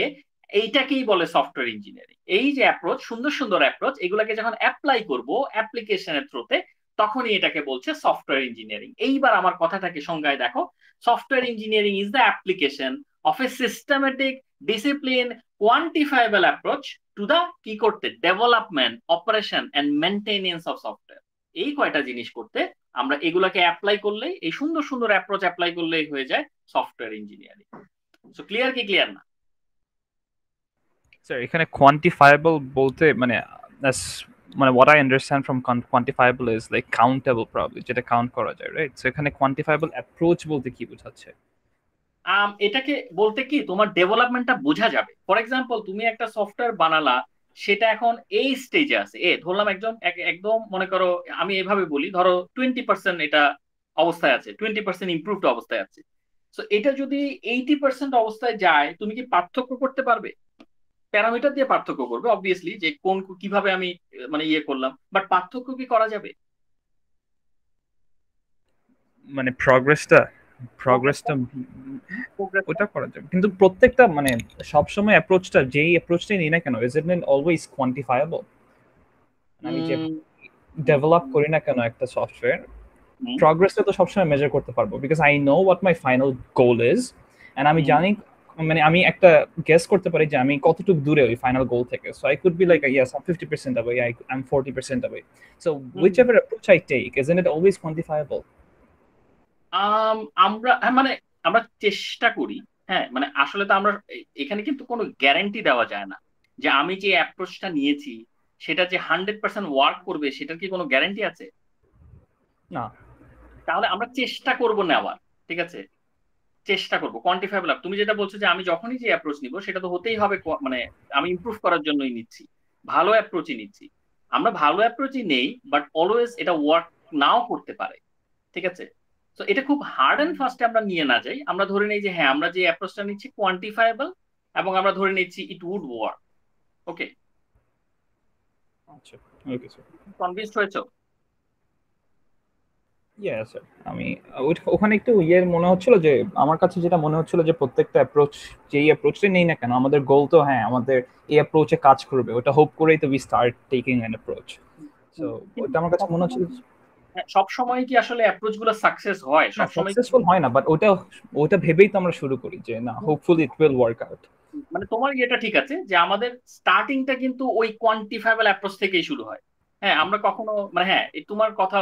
এইটাকেই বলে সফটওয়্যার ইঞ্জিনিয়ারিং। এই যে অ্যাপ্রোচ, সুন্দর সুন্দর অ্যাপ্রোচ, এগুলোকে যখন অ্যাপ্লাই করব অ্যাপ্লিকেশনের থ্রুতে, তখনই এটাকে বলছে সফটওয়্যার ইঞ্জিনিয়ারিং। এইবার আমার কথাটাকে সংজ্ঞায় দেখো, software engineering is the application of a systematic, discipline, quantifiable approach to the কি করতে, development, operation and maintenance of software. এই কয়টা জিনিস করতে আমরা এগুলাকে অ্যাপ্লাই করলেই, এই সুন্দর সুন্দর অ্যাপ্রোচ অ্যাপ্লাই করলেই হয়ে যায় সফটওয়্যার ইঞ্জিনিয়ারিং। সো ক্লিয়ার কি ক্লিয়ার না? স্যার এখানে কোয়ান্টিফায়েবল বলতে মানে মানে what I understand from quantifiable is like countable probably, যেটা কাউন্ট করা যায়, রাইট? সো এখানে quantifiable approach বলতে কি বোঝাচ্ছে? এটাকে বলতে কি তোমার ডেভেলপমেন্টটা বোঝা যাবে। ফর এক্সাম্পল তুমি একটা সফটওয়্যার বানালা, সেটা এখন এই স্টেজে আছে, ধরলাম একদম মনে করো, আমি এভাবে বলি, ধরো 20% এটা অবস্থায় আছে, 20% ইমপ্রুভড অবস্থায় আছে। তো এটা যদি 80% অবস্থায় যায়, তুমি কি পার্থক্য করতে পারবে? প্যারামিটার দিয়ে পার্থক্য করবে অবভিয়াসলি, যে কোন কিভাবে আমি মানে ইয়ে করলাম, বাট পার্থক্য কি করা যাবে? মানে প্রগ্রেসটা ওটা করা যাবে, কিন্তু প্রত্যেকটা মানে সবসময় অ্যাপ্রোচটা, যেই অ্যাপ্রোচটাই নিই না কেন, ইজ ইট নট অলওয়েজ কোয়ান্টিফায়াবল? আমি যে ডেভেলপ করি না কেন একটা সফটওয়্যার, প্রগ্রেসটা তো সবসময় মেজার করতে পারবো, because I know what my final goal is, and আমি জানি, মানে আমি একটা গেস করতে পারি যে আমি কতটুকু দূরে ওই ফাইনাল গোল থেকে। So I could be like yes I am 50% away, I'm 40% away. So whichever approach I take, isn't it always quantifiable? আমরা মানে আমরা চেষ্টা করি, হ্যাঁ, মানে আসলে তো আমরা এখানে কিন্তু কোনো গ্যারান্টি দেওয়া যায় না যে আমি যে অ্যাপ্রোচটা নিয়েছি সেটা যে 100% ওয়ার্ক করবে, সেটার কি কোনো গ্যারান্টি আছে? না। তাহলে আমরা চেষ্টা করব নেওয়ার, ঠিক আছে, চেষ্টা করবো কোয়ান্টিফাইবল। তুমি যেটা বলছো যে আমি যখনই যে অ্যাপ্রোচ নিব সেটা তো হতেই হবে মানে আমি ইমপ্রুভ করার জন্যই নিচ্ছি, ভালো অ্যাপ্রোচই নিচ্ছি। আমরা ভালো অ্যাপ্রোচই নেই, বাট অলওয়েজ এটা ওয়ার্ক নাও করতে পারে, ঠিক আছে। তো এটা খুব হার্ড এন্ড ফাস্টে আমরা নিয়ে না যাই, আমরা ধরে নেই যে হ্যাঁ আমরা যে অ্যাপ্রোচটা নিচ্ছি কোয়ান্টিফাইবল, এবং আমরা ধরে নিচ্ছি ইট উড ওয়ার্ক। ওকে, আচ্ছা, ওকে স্যার, কনভিন্সড হয়েছো? Yes sir. আমি ওখানে একটু ইয়ের মনে হচ্ছিল যে, আমার কাছে যেটা মনে হচ্ছিল যে প্রত্যেকটা অ্যাপ্রোচ, যেই অ্যাপ্রোচটাই নেই না কেন, আমাদের গোল তো হ্যাঁ আমাদের এই অ্যাপ্রোচে কাজ করবে, ওটা হোপ করেই তো we start taking an approach. So ওটা আমার কাছে মনে হচ্ছিল সব সময় কি আসলে অ্যাপ্রোচ গুলো সাকসেস হয়? সব সময় সাকসেসফুল হয় না, বাট ওটা ভেবেই তো আমরা শুরু করি যে না, hopefully it will work out. মানে তোমার ইয়েটা ঠিক আছে যে আমাদের স্টার্টিংটা কিন্তু ওই কোয়ান্টিফাইবল অ্যাপ্রোচ থেকেই শুরু হয়। হ্যাঁ, আমরা কখনো মানে হ্যাঁ তোমার কথা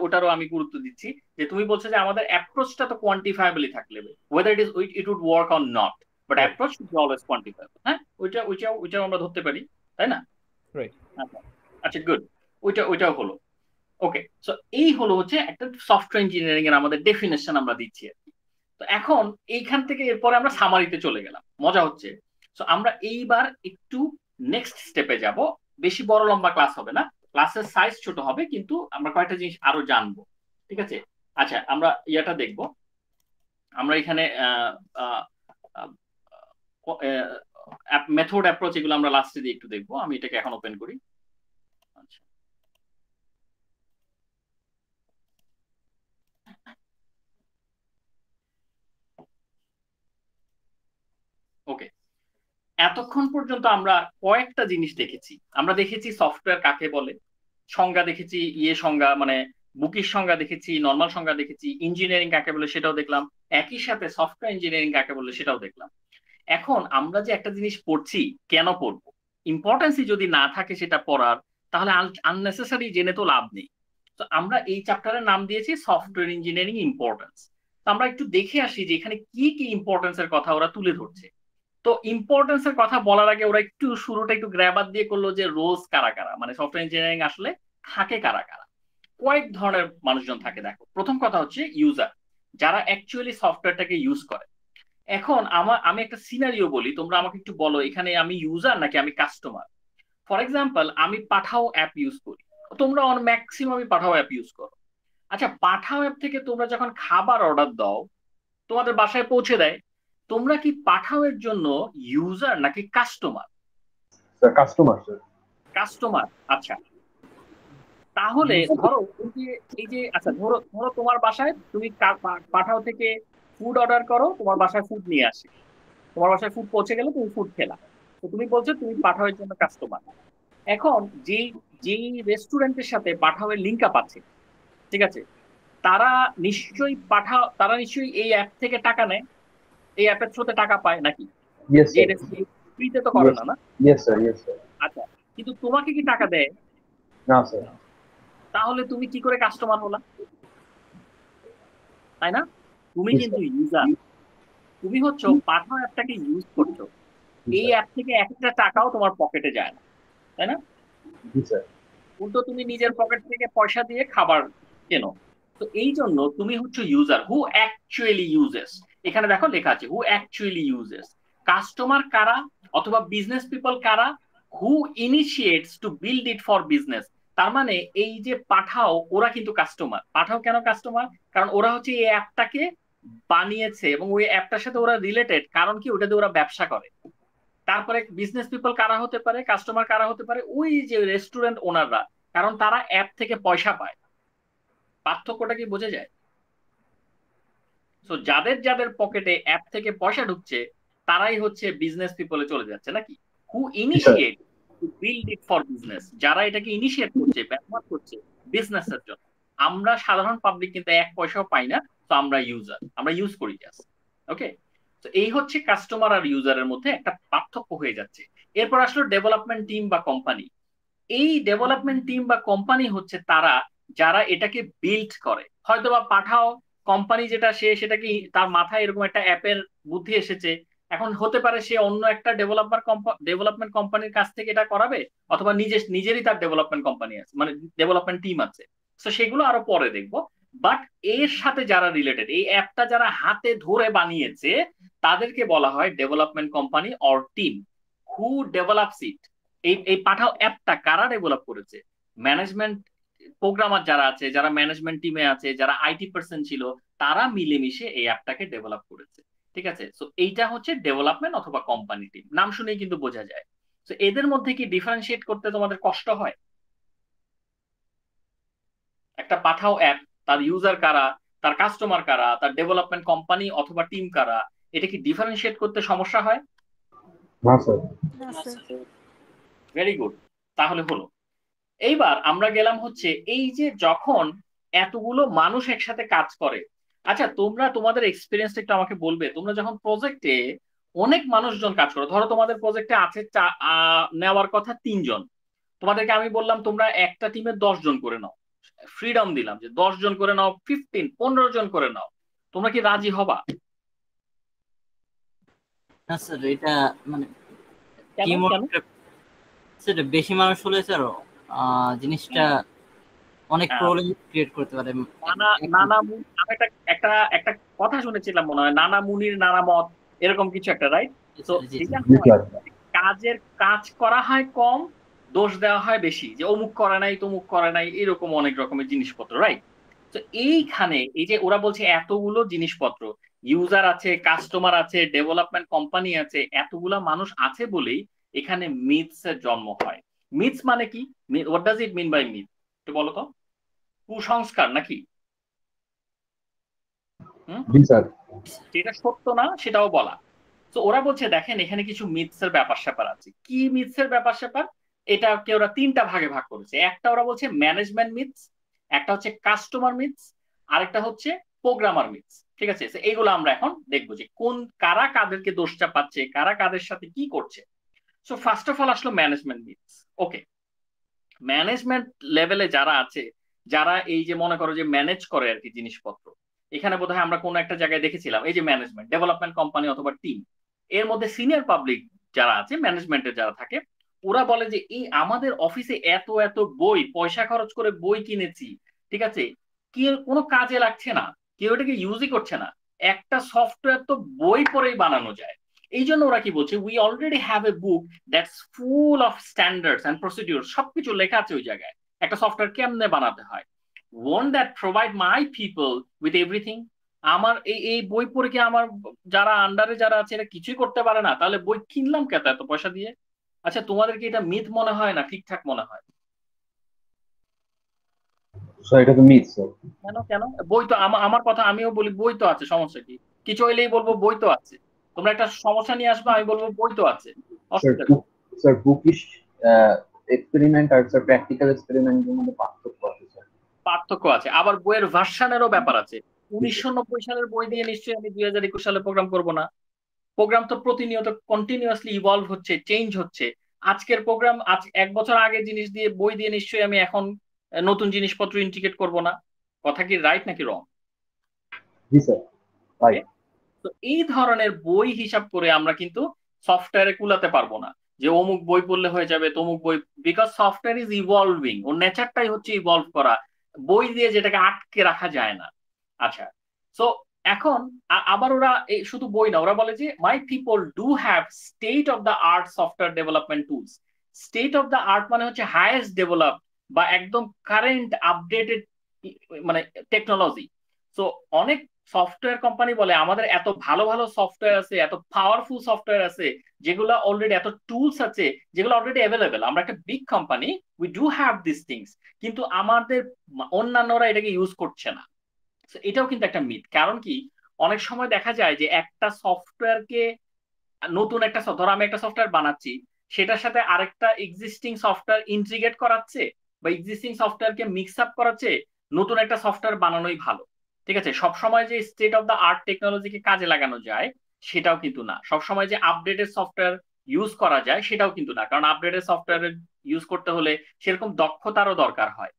ওটারও আমি গুরুত্ব দিচ্ছি, যে তুমি বলছো যে আমাদের অ্যাপ্রোচটা তো কোয়ান্টিফাইবলই থাকলে, whether it would work or not, but approach should be always quantifiable. হ্যাঁ, ওইটাও আমরা ধরতে পারি, তাই না? রাইট। আচ্ছা গুড, ওইটাও হলো। ওকে, সো এই হলো হচ্ছে একটা সফটওয়্যার ইঞ্জিনিয়ারিং এর আমাদের ডেফিনেশন আমরা দিচ্ছি আর কি। তো এখন এইখান থেকে এরপরে আমরা সামারিতে চলে গেলাম, মজা হচ্ছে। তো আমরা এইবার একটু নেক্সট স্টেপে যাব, বেশি বড় লম্বা ক্লাস হবে না, ক্লাসের সাইজ ছোট হবে, কিন্তু আমরা কয়েকটা জিনিস আরো জানবো, ঠিক আছে। আচ্ছা, আমরা ইয়াটা দেখবো, আমরা এখানে মেথড অ্যাপ্রোচ এগুলো আমরা লাস্টে দিয়ে একটু দেখবো। আমি এটাকে এখন ওপেন করি। আচ্ছা, ওকে, এতক্ষণ পর্যন্ত আমরা কয়েকটা জিনিস দেখেছি। আমরা দেখেছি সফটওয়্যার কাকে বলে, সংজ্ঞা দেখেছি, সংজ্ঞা মানে বুকির সংজ্ঞা দেখেছি, নর্মাল সংজ্ঞা দেখেছি, ইঞ্জিনিয়ারিং কাকে বলে সেটাও দেখলাম, একই সাথে সফটওয়্যার ইঞ্জিনিয়ারিং কাকে বলে সেটাও দেখলাম। এখন আমরা যে একটা জিনিস পড়ছি, কেন পড়বো? ইম্পর্টেন্সই যদি না থাকে সেটা পড়ার, তাহলে আননেসেসারি জেনে তো লাভ নেই। তো আমরা এই চ্যাপ্টারের নাম দিয়েছি সফটওয়্যার ইঞ্জিনিয়ারিং ইম্পর্টেন্স। তো আমরা একটু দেখে আসি যে এখানে কি কি ইম্পর্টেন্সের কথা ওরা তুলে ধরছে। তো ইম্পর্টেন্সের কথা বলার আগে ওরা একটু শুরুটা একটু গ্র্যাবার দিয়ে করলো যে রোলস কারা কারা, মানে সফটওয়্যার ইঞ্জিনিয়ারিং আসলে থাকে কারা কারা। কয়েক ধরনের মানুষজন থাকে। দেখো, প্রথম কথা হচ্ছে ইউজার, যারা অ্যাকচুয়ালি সফটওয়্যারটাকে ইউজ করে। এখন আমি একটা সিনারিও বলি, তোমরা আমাকে একটু বলো এখানে আমি ইউজার নাকি আমি কাস্টমার। ফর এক্সাম্পল, আমি পাঠাও অ্যাপ ইউজ করি, তোমরা ম্যাক্সিমামই পাঠাও অ্যাপ ইউজ করো। আচ্ছা, পাঠাও অ্যাপ থেকে তোমরা যখন খাবার অর্ডার দাও, তোমাদের বাসায় পৌঁছে দেয়, তোমরা কি পাঠাও এর জন্য ইউজার নাকি কাস্টমার? Customer sir. কাস্টমার। আচ্ছা, তাহলে ধরো এই যে আচ্ছা ধরো ধরো তোমার বাসায় তুমি পাঠাও থেকে ফুড অর্ডার করো, তোমার বাসায় ফুড নিয়ে আসে, তোমার বাসায় ফুড পৌঁছে গেলে তুমি ফুড খেলা, তো তুমি বলছো তুমি পাঠাওয়ের জন্য কাস্টমার। এখন যেই রেস্টুরেন্টের সাথে পাঠাওয়ের লিঙ্ক আপ আছে, ঠিক আছে, তারা নিশ্চয়ই এই অ্যাপ থেকে টাকা নেয়, এই অ্যাপের থ্রুতে টাকা পায় নাকি? যে ফ্রিতে তো করে না, না? Yes sir, yes sir. আচ্ছা, কিন্তু তোমাকে কি টাকা দেয়? না স্যার। তাহলে তুমি কি করে কাস্টমার হলা? তাই না? তুমি কিন্তু ইউজার, তুমি হচ্ছে পাঠাও অ্যাপটাকে ইউজ করছো, এই অ্যাপ থেকে একটা টাকাও তোমার পকেটে যায় না, তাই না? জি স্যার। উল্টো তুমি নিজের পকেট থেকে পয়সা দিয়ে খাবার কেনো। তো এই জন্য তুমি হচ্ছে ইউজার হু অ্যাকচুয়ালি ইউজেস। এখানে দেখো লেখা আছে হু অ্যাকচুয়ালি ইউজেস। কাস্টমার কারা অথবা বিজনেস পিপল কারা? Who initiates to build it for business. তার মানে এই যে পাঠাও, ওরা কিন্তু কাস্টমার। পাঠাও কেন কাস্টমার? কারণ ওরা হচ্ছে এই অ্যাপটাকে বানিয়েছে এবং ওই অ্যাপটার সাথে ওরা রিলেটেড, কারণ কি ওটা দিয়ে ওরা ব্যবসা করে। তারপরে বিজনেস পিপল কারা হতে পারে, কাস্টমার কারা হতে পারে? ওই যে রেস্টুরেন্ট ওনাররা, কারণ তারা অ্যাপ থেকে পয়সা পায়। পার্থক্যটা কি বোঝা যায়? তো যাদের যাদের পকেটে অ্যাপ থেকে পয়সা ঢুকছে তারাই হচ্ছে বিজনেস পিপলে চলে যাচ্ছে নাকি। Who initiate to build it for business, যারা এটাকে ইনিশিয়েট করছে, ব্যবহার করছে বিজনেসের জন্য। আমরা সাধারণ পাবলিক কিন্তু এক পয়সাও পাই না, তো আমরা ইউজার, আমরা ইউজ করি জাস্ট। ওকে, তো এই হচ্ছে কাস্টমার আর ইউজারের মধ্যে একটা পার্থক্য হয়ে যাচ্ছে। এরপর আসলো ডেভেলপমেন্ট টিম বা কোম্পানি। এই ডেভেলপমেন্ট টিম বা কোম্পানি হচ্ছে তারা যারা এটাকে বিল্ড করে। হয়তোবা পাঠাও কোম্পানি যেটা, সে সেটাকে তার মাথায় এরকম একটা অ্যাপের বুদ্ধি এসেছে, এখন হতে পারে সে অন্য একটা ডেভেলপমেন্ট কোম্পানির কাছ থেকে এটা করাবে, অথবা নিজেরই তার ডেভেলপমেন্ট কোম্পানি আছে, মানে ডেভেলপমেন্ট টিম আছে। তো সেগুলো আরো পরে দেখবো। বাট এর সাথে যারা রিলেটেড, এই অ্যাপটা যারা হাতে ধরে বানিয়েছে তাদেরকে বলা হয় development company or team. Who develops it? এই পাঠাও অ্যাপটা কারা ডেভেলপ করেছে? ম্যানেজমেন্ট প্রোগ্রামার যারা আছে, যারা ম্যানেজমেন্ট টিমে আছে, যারা আইটি পার্সন ছিল, তারা মিলেমিশে এই অ্যাপটাকে ডেভেলপ করেছে। ঠিক আছে, তো এইটা হচ্ছে ডেভেলপমেন্ট অথবা কোম্পানি টিম, নাম শুনেই কিন্তু বোঝা যায়। তো এদের মধ্যে কি ডিফারেন্সিয়েট করতে তোমাদের কষ্ট হয়? একটা পাঠাও অ্যাপ, তার ইউজার কারা, তার কাস্টমার কারা, তার ডেভেলপমেন্ট কোম্পানি অথবা টিম কারা, এটা কি ডিফারেন্সিয়েট করতে সমস্যা হয়? না স্যার। ভেরি গুড, তাহলে হলো। এইবার আমরা গেলাম হচ্ছে এই যে যখন এতগুলো মানুষ একসাথে কাজ করে। আচ্ছা, তোমরা তোমাদের এক্সপিরিয়েন্সটা একটু আমাকে বলবে। তোমরা যখন প্রজেক্টে অনেক মানুষজন কাজ করো, ধরো তোমাদের প্রজেক্টে আছে নেওয়ার কথা 3 জন, তোমাদেরকে আমি বললাম তোমরা একটা টিমে 10 জন করে নাও, ফ্রিডম দিলাম যে 10 জন করে নাও, 15 জন করে নাও, তোমরা কি রাজি হবা? না স্যার, এটা মানে কেন টিম কেন? স্যার বেশি মানুষ হলে স্যার জিনিসটা অনেক প্রবলেম ক্রিয়েট করতে পারে। আমি একটা একটা একটা কথা শুনেছিলাম, মনে হয় নানা মুনির নানা মত, এরকম কিছু একটা, রাইট? তো কাজ করা হয় কম, দোষ দেওয়া হয় বেশি, যে অমুক করে নাই তমুক করে নাই, এরকম অনেক রকমের জিনিসপত্র, রাইট? তো এইখানে এই যে ওরা বলছে এতগুলো জিনিসপত্র, ইউজার আছে, কাস্টমার আছে, ডেভেলপমেন্ট কোম্পানি আছে, এতগুলা মানুষ আছে বলেই এখানে মিথস এর জন্ম হয়। মিথস মানে কি? What does it mean by myth? একটু বলো তো। কুসংস্কার নাকি? যেটা সত্য না সেটাও বলা। তো ওরা বলছে দেখেন এখানে কিছু মিথস এর ব্যাপার স্যাপার আছে। কি মিথস এর ব্যাপার স্যাপার? এটাকে ওরা 3টা ভাগে ভাগ করেছে। একটা ওরা বলছে ম্যানেজমেন্ট মিথস, একটা হচ্ছে কাস্টমার মিথস, আরেকটা হচ্ছে প্রোগ্রামার মিথস। ঠিক আছে, এইগুলো আমরা এখন দেখবো যে কারা কাদেরকে দোষটা পাচ্ছে, কারা কাদের সাথে কি করছে। সো ফার্স্ট অফ অল আসলো ম্যানেজমেন্ট মিথস। ওকে, ম্যানেজমেন্ট লেভেলে যারা আছে, যারা এই যে মনে করো যে ম্যানেজ করে আর কি জিনিসপত্র, এখানে বোধহয় আমরা কোনো একটা জায়গায় দেখেছিলাম এই যে ম্যানেজমেন্ট, ডেভেলপমেন্ট কোম্পানি অথবা টিম, এর মধ্যে সিনিয়র পাবলিক যারা আছে, ম্যানেজমেন্টের যারা থাকে, ওরা বলে যে এই আমাদের অফিসে এত এত বই, পয়সা খরচ করে বই কিনেছি, ঠিক আছে, কি কোনো কাজে লাগছে না, কেউ এটাকে ইউজই করছে না। একটা সফটওয়্যার তো বই পড়েই বানানো যায়। এই জন্য ওরা কি বলছে, we already have a book that's full of standards and procedure, সবকিছু লেখা আছে ওই জায়গায় একটা সফটওয়্যার কেমনে বানাতে হয়। won't that provide my people with everything? আমার এই বই পড়ে কি আমার যারা আন্ডারে যারা আছে এরা কিছুই করতে পারে না? তাহলে বই কিনলাম কেন এত পয়সা দিয়ে? আচ্ছা, তোমাদের কি এটা মিথ মনে হয় না ঠিকঠাক মনে হয়? এটা তো মিথ স্যার। কেন কেন? বই তো আমার কথা আমিও বলি বই তো আছে, সমস্যা কি? কিছু হইলেই বলবো বই তো আছে। তোমরা একটা সমস্যা নিয়ে আসবে, আমি বলবো বই তো আছে। স্যার বুকিশ এক্সপেরিমেন্ট আর স্যার প্র্যাকটিক্যাল এক্সপেরিমেন্টের মধ্যে পার্থক্য আছে স্যার। পার্থক্য আছে, আবার বইয়ের ভার্সনেরও ব্যাপার আছে। 1990 সালের বই দিয়ে নিশ্চয়ই আমি 2021 সালে প্রোগ্রাম করব না। প্রোগ্রাম তো প্রতিনিয়ত কন্টিনিউয়াসলি ইভলভ হচ্ছে, চেঞ্জ হচ্ছে। আজকের প্রোগ্রাম আজ 1 বছর আগে জিনিস দিয়ে বই দিয়ে নিশ্চয়ই আমি এখন নতুন জিনিসপত্র ইন্টিগ্রেট করব না। কথা কি রাইট নাকি রং? জি স্যার, রাইট। তো এই ধরনের বই হিসাব করে আমরা কিন্তু সফটওয়্যারে কুলাতে পারবো না। যে অমুক বই পড়লে হয়ে যাবে, তমুক বই, বিকজ সফটওয়্যার ইজ ইভলভিং, ওর নেচারটাই হচ্ছে ইভলভ করা, বই দিয়ে যেটাকে আটকে রাখা যায় না। আচ্ছা, সো এখন আবার ওরা শুধু বই না, ওরা বলে যে মাই people do have state of the art software development tools. State of the art মানে হচ্ছে হাইয়েস্ট ডেভেলপ বা একদম কারেন্ট আপডেটেড মানে টেকনোলজি। সো অনেক সফটওয়্যার কোম্পানি বলে আমাদের এত ভালো ভালো সফটওয়্যার আছে, এত পাওয়ারফুল সফটওয়্যার আছে, যেগুলো অলরেডি, এত টুলস আছে যেগুলো অলরেডি অ্যাভেলেবেল, আমরা একটা big company, we do have this things, কিন্তু আমাদের অন্যান্যরা এটাকে ইউজ করছে না। এটাও কিন্তু একটা মিথ। কারণ কি, অনেক সময় দেখা যায় যে একটা সফটওয়্যারকে, নতুন একটা ধরো আমি একটা সফটওয়্যার বানাচ্ছি, সেটার সাথে আরেকটা এক্সিস্টিং সফটওয়্যার ইন্টিগ্রেট করাচ্ছে বা এক্সিস্টিং সফটওয়্যারকে মিক্স আপ করাচ্ছে, নতুন একটা সফটওয়্যার বানানোই ভালো। ঠিক আছে, সবসময় যে স্টেট অফ দ্য আর্ট টেকনোলজিকে কাজে লাগানো যায় সেটাও কিন্তু না, সবসময় যে আপডেটেড সফটওয়্যার ইউজ করা যায় সেটাও কিন্তু না, কারণ আপডেটেড সফটওয়্যার ইউজ করতে হলে সেরকম দক্ষতারও দরকার হয়।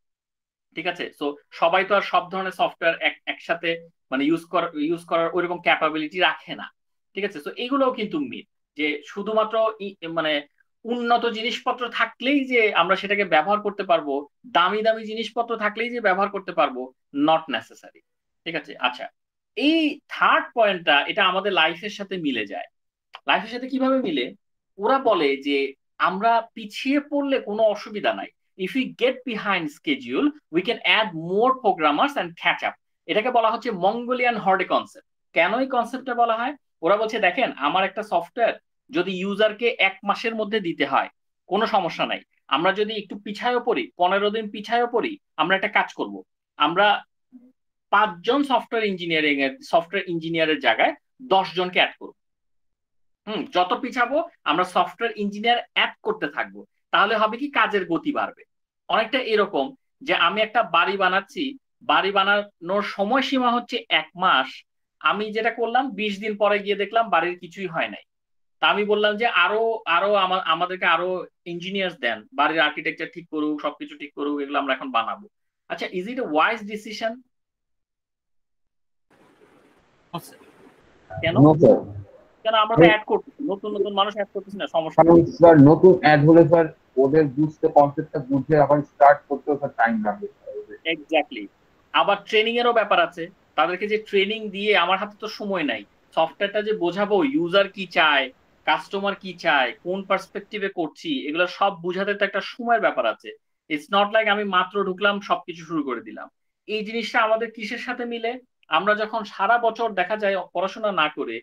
ঠিক আছে, তো সবাই তো আর সব ধরনের সফটওয়্যার একসাথে মানে ইউজ করার ওইরকম ক্যাপাবিলিটি রাখে না। ঠিক আছে, তো এগুলোও কিন্তু মিথ যে শুধুমাত্র মানে উন্নত জিনিসপত্র থাকলেই যে আমরা সেটাকে ব্যবহার করতে পারবো, দামি দামি জিনিসপত্র থাকলেই যে ব্যবহার করতে পারবো, নট নেসেসারি। ঠিক আছে, আচ্ছা, এই থার্ড পয়েন্টটা, এটা আমাদের লাইফের সাথে মিলে যায়। লাইফের সাথে কিভাবে মিলে? ওরা বলে যে আমরা পিছিয়ে পড়লে কোনো অসুবিধা নাই, if you get behind schedule we can add more programmers and catch up. এটাকে বলা হচ্ছে মঙ্গোলিয়ান হর্ডে কনসেপ্ট। কেন এই কনসেপ্টটা বলা হয়? ওরা বলছে দেখেন, আমার একটা সফটওয়্যার যদি ইউজারকে 1 মাসের মধ্যে দিতে হয়, কোনো সমস্যা নাই। আমরা যদি একটু পিছায়ও পড়ি, 15 দিন পিছায়ও পড়ি, আমরা একটা কাজ করব, আমরা 5 জন সফটওয়্যার ইঞ্জিনিয়ারের জায়গায় 10 জনকে অ্যাড করবো। যত পিছাবো আমরা সফটওয়্যার ইঞ্জিনিয়ার অ্যাড করতে থাকবো, তাহলে হবে কি, কাজের গতি বাড়বে। অনেকটা এরকম যে আমি একটা বাড়ি বানাচ্ছি, বাড়ি বানানোর সময়সীমা হচ্ছে 1 মাস, আমি যেটা করলাম 20 দিন পরে গিয়ে দেখলাম বাড়ির কিছুই হয় নাই, তা আমি বললাম যে আরো আরো আমাদেরকে আরো ইঞ্জিনিয়ার্স দেন, বাড়ির আর্কিটেকচার ঠিক করুক, সবকিছু ঠিক করুক, এগুলো আমরা এখন বানাবো। আচ্ছা, is it a wise decision? কেন? নো স্যার, কেন আমরা তো অ্যাড করতেছি, নতুন নতুন মানুষ অ্যাড করতেছি না, সমস্যা কারণ স্যার নতুন অ্যাড হলে স্যার ওদের বুঝতে, কনসেপ্টটা বুঝে আবার স্টার্ট করতেও স্যার টাইম লাগবে। এক্স্যাক্টলি। আবার ট্রেনিং এরও ব্যাপার আছে, তাদেরকে যে ট্রেনিং দিয়ে, আমার হাতে তো সময় নাই, সফটওয়্যারটা যে বোঝাবো, ইউজার কি চায়, কাস্টমার কি চায়, কোন পার্সপেক্টিভে করছি, এগুলো সব বুঝাতে তো একটা সময়ের ব্যাপার আছে। ইটস নট লাইক আমি মাত্র ঢুকলাম সবকিছু শুরু করে দিলাম। এই জিনিসটা আমাদের কিসের সাথে মিলে? আমরা যখন সারা বছর দেখা যায় পড়াশোনা না করে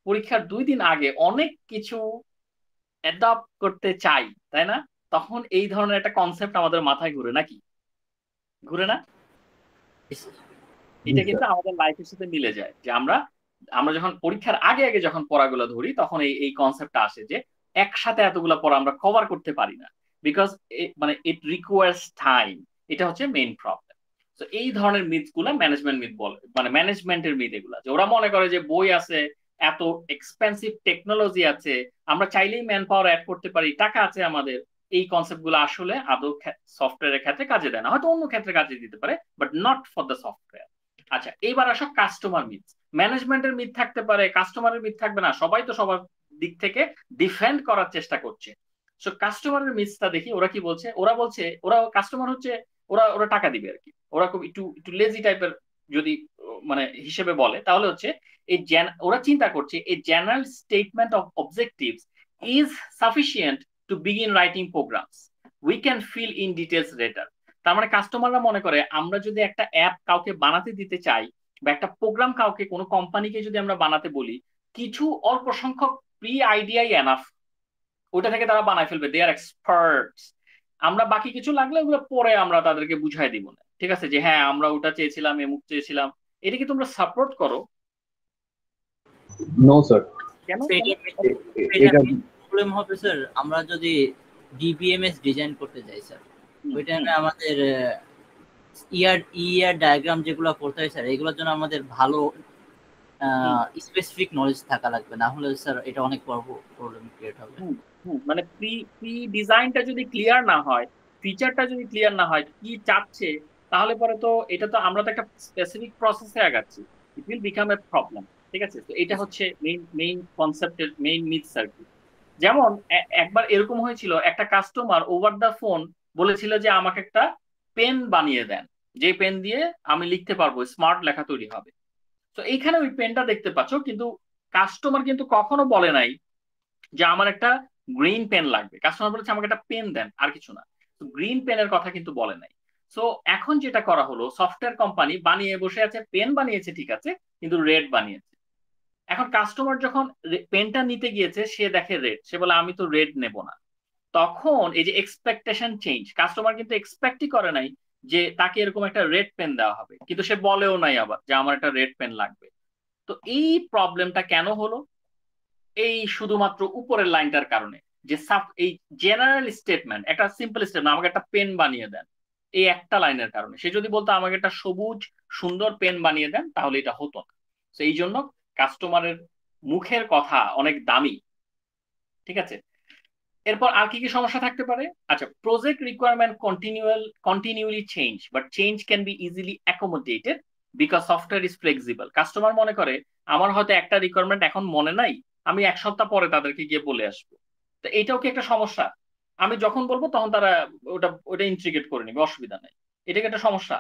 পরীক্ষার 2 দিন আগে অনেক কিছু অ্যাডাপ্ট করতে চাই, তাই না? তখন এই ধরনের একটা কনসেপ্ট আমাদের মাথায় ঘুরে, নাকি ঘুরে না? এটা কিন্তু আমাদের লাইফের সাথে মিলে যায় যে আমরা আমরা যখন পরীক্ষার আগে আগে যখন পড়াগুলো ধরি, তখন এই কনসেপ্টটা আসে যে একসাথে এতগুলো পড়া আমরা কভার করতে পারি না, বিকজ মানে ইট রিকোয়ার্স টাইম। এটা হচ্ছে মেইন প্রবলেম। তো এই ধরনের মিথ গুলা ম্যানেজমেন্ট মিথ বলে, মানে ম্যানেজমেন্টের মিথ এগুলা, যে ওরা মনে করে যে বই আছে, এত এক্সপেন্সিভ টেকনোলজি আছে, আমরা চাইলেই ম্যান পাওয়ার অ্যাড করতে পারি, টাকা আছে আমাদের। এই কনসেপ্ট গুলো আসলে আদৌ সফটওয়্যারের ক্ষেত্রে কাজে দেয় না, হয়তো অন্য ক্ষেত্রে কাজে দিতে পারে, but not for the software. আচ্ছা, এইবার আসো কাস্টমার মিথ। ম্যানেজমেন্টের মিথ থাকতে পারে, কাস্টমারের মিথ থাকবে না, সবাই তো সবার দিক থেকে ডিফেন্ড করার চেষ্টা করছে। সো কাস্টমারের মিথটা দেখি ওরা কি বলছে। ওরা বলছে ওরা কাস্টমার হচ্ছে, ওরা ওরা টাকা দিবে আর কি, ওরা খুব একটু একটু লেজি টাইপের যদি মানে হিসেবে বলে, তাহলে হচ্ছে ওরা চিন্তা করছে এই general statement of objectives is sufficient to begin writing programs, we can fill in details letter. তার মানে কাস্টমাররা মনে করে আমরা যদি একটা অ্যাপ কাউকে বানাতে দিতে চাই বা একটা প্রোগ্রাম কাউকে, কোনো কোম্পানিকে যদি আমরা বানাতে বলি, কিছু অল্প সংখ্যক প্রি আইডিয়াই এনাফ, ওটা থেকে তারা বানায় ফেলবে, দে আর এক্সপার্টস। আমরা বাকি কিছু লাগলে ওগুলো পরে আমরা তাদেরকে বুঝাই দিব না, ঠিক আছে, যে হ্যাঁ আমরা ওটা চেয়েছিলাম, এমুক চেয়েছিলাম। এটা কি তোমরা সাপোর্ট করো? No sir. কেন? এটা প্রবলেম হবে স্যার আমরা যদি ডিবিএমএস ডিজাইন করতে যাই স্যার, ওই টাইমে আমাদের ইয়ার ডায়াগ্রাম যেগুলো করতে হয় স্যার, এগুলোর জন্য আমাদের ভালো স্পেসিফিক নলেজ থাকা লাগবে, না হলে স্যার এটা অনেক বড় প্রবলেম ক্রিয়েট হবে। মানে প্রি ডিজাইনটা যদি ক্লিয়ার না হয়, ফিচারটা যদি ক্লিয়ার না হয় কি চাচ্ছে, তাহলে পরে তো এটা তো আমরা তো একটা স্পেসিফিক প্রসেসে আগাচ্ছি, it will become a problem. ঠিক আছে, তো এটা হচ্ছে মেইন কনসেপ্টের মেইন মিথ আর কি। যেমন একবার এরকম হয়েছিল, একটা কাস্টমার ওভার দ্য ফোন বলেছিল যে আমাকে একটা পেন বানিয়ে দেন, যে পেন দিয়ে আমি লিখতে পারবো, স্মার্ট লেখা তৈরি হবে। তো এইখানে ওই পেনটা দেখতে পাচ্ছ, কিন্তু কাস্টমার কিন্তু কখনো বলে নাই যে আমার একটা গ্রিন পেন লাগবে। কাস্টমার বলেছে আমাকে একটা পেন দেন, আর কিছু না। তো গ্রিন পেনের কথা কিন্তু বলে নাই। সো এখন যেটা করা হলো, সফটওয়্যার কোম্পানি বানিয়ে বসে আছে, পেন বানিয়েছে ঠিক আছে, কিন্তু রেড বানিয়েছে। এখন কাস্টমার যখন পেনটা নিতে গিয়েছে, সে দেখে রেড, সে বলে আমি তো রেড নেব না। তখন এই যে এক্সপেকটেশন চেঞ্জ, কাস্টমার কিন্তু এক্সপেক্টই করে নাই যে তাকে এরকম একটা রেড পেন দেওয়া হবে, কিন্তু সে বলেও নাই আবার যে আমার একটা রেড পেন লাগবে। তো এই প্রবলেমটা কেন হলো? এই শুধুমাত্র উপরের লাইনটার কারণে, যে এই জেনারেল স্টেটমেন্ট, একটা সিম্পল স্টেটমেন্ট আমাকে একটা পেন বানিয়ে দেন, এই একটা লাইনের কারণে। সে যদি বলতো আমাকে একটা সবুজ সুন্দর পেন বানিয়ে দেন, তাহলে এটা হতো না। তো এই জন্য কাস্টমারের মুখের কথা অনেক দামি। ঠিক আছে, এরপর আর কি কি সমস্যা থাকতে পারে? আচ্ছা, project requirement continually change, but change can be easily accommodated because software is flexible. Customer মনে করে আমার হয়তো একটা রিকোয়ারমেন্ট এখন মনে নাই, আমি এক সপ্তাহ পরে তাদেরকে গিয়ে বলে আসবো। তো এটাও কি একটা সমস্যা? আমি যখন বলবো তখন তারা ওটা ইন্টিগ্রেট করে নিবে, অসুবিধা নেই। এটা কি একটা সমস্যা?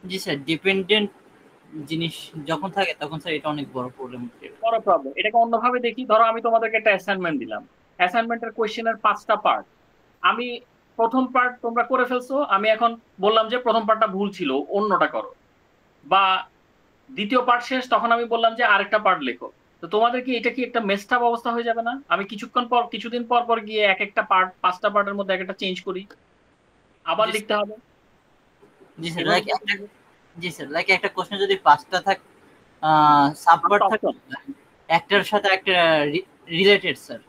জি স্যার, ডিপেন্ডেন্ট জিনিস যখন থাকে তখন স্যার এটা অনেক বড় প্রবলেম। বড় প্রবলেম। এটাকে অন্যভাবে দেখি, ধরো আমি তোমাদেরকে একটা অ্যাসাইনমেন্ট দিলাম, অ্যাসাইনমেন্টের কোয়েশ্চেনের 5টা পার্ট, আমি প্রথম পার্ট তোমরা করে ফেলছো, আমি এখন বললাম যে প্রথম পার্টটা ভুল ছিল, অন্যটা করো। বা দ্বিতীয় পার্ট শেষ, তখন আমি বললাম যে আরেকটা পার্ট লেখো। তো তোমাদের কি এটা কি একটা মেসড আপ অবস্থা হয়ে যাবে না? আমি কিছুদিন পর পর গিয়ে এক একটা পার্ট, 5টা পার্টের মধ্যে একটা চেঞ্জ করি, আবার লিখতে হবে। জি স্যার, এভাবে জি স্যার, লাইক একটা কোশ্চেন যদি 5টা থাকে, সাবপার্ট থাকে, একটার সাথে একটা রিলেটেড স্যার।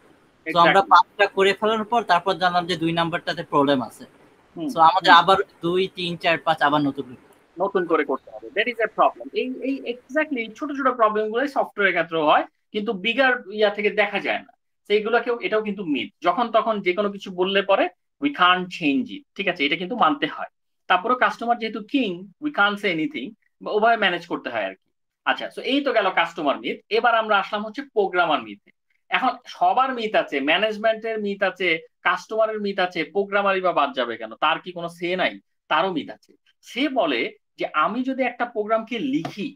তো আমরা 5টা করে ফেলার পর তারপর জানলাম যে 2 নাম্বারটাতে প্রবলেম আছে, তো আমাদের আবার 2, 3, 4, 5 আবার নতুন করে করতে হবে। That is a problem. এই এক্স্যাক্টলি ছোট ছোট প্রবলেম গুলোই সফটওয়্যারের ক্ষেত্রে হয়, কিন্তু বিগার ইয়া থেকে দেখা যায় না। সেইগুলোকেও, এটাও কিন্তু মিথ। যখন তখন যে কোনো কিছু বললে পরে উই কান্ট চেঞ্জ ইট, ঠিক আছে, এটা কিন্তু মানতে হয়। তারপরে কাস্টমার যেহেতু king, we can't say anything, ওভাবে ম্যানেজ করতে হয় আর কি। আচ্ছা, তো এই তো গেল কাস্টমার মিথ। এবার আমরা আসলাম হচ্ছে প্রোগ্রামার মিথে। এখন সবার মিথ আছে, ম্যানেজমেন্টের মিথ আছে, কাস্টমারের মিথ আছে, প্রোগ্রামারই বা বাদ যাবে কেন? তার কি কোনো সে নাই? তারও মিথ আছে। সে বলে যে আমি যদি একটা প্রোগ্রামকে লিখি,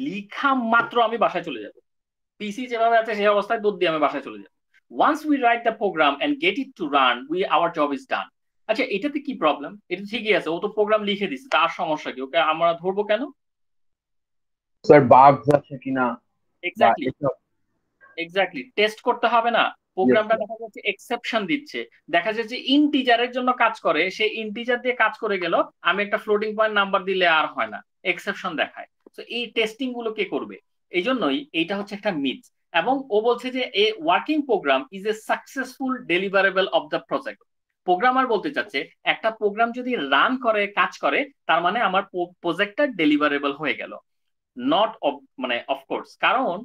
লিখা মাত্র আমি বাসায় চলে যাব, পিসি যেভাবে আছে সেই অবস্থায় দৌড় দিয়ে আমি বাসায় চলে যাব। Once we write the program and get it to run, our job is done. আচ্ছা, এটাতে কি প্রবলেম? এটা ঠিকই আছে, ও তো প্রোগ্রাম লিখে দিচ্ছে, তার সমস্যা কি? ওকে আমরা ধরবো কেন? স্যার বাগস আছে কিনা, এক্স্যাক্টলি টেস্ট করতে হবে না। প্রোগ্রামটা দেখা যাচ্ছে এক্সেপশন দিচ্ছে, দেখা যাচ্ছে ইন্টিজারের জন্য কাজ করে, সে ইন্টিজার দিয়ে কাজ করে গেল, আমি একটা ফ্লোটিং পয়েন্ট নাম্বার দিলে আর হয় না, এক্সেপশন দেখায়। তো এই টেস্টিং গুলো কে করবে? এই জন্যই এইটা হচ্ছে একটা মিথ। এবং ও বলছে যে a working program is a successful deliverable of the project. Programmer বলতে চাচ্ছে একটা প্রোগ্রাম যদি রান করে, কাজ করে, তার মানে আমার প্রজেক্টটা ডেলিভারেবল হয়ে গেল। নট মানে অফকোর্স, কারণ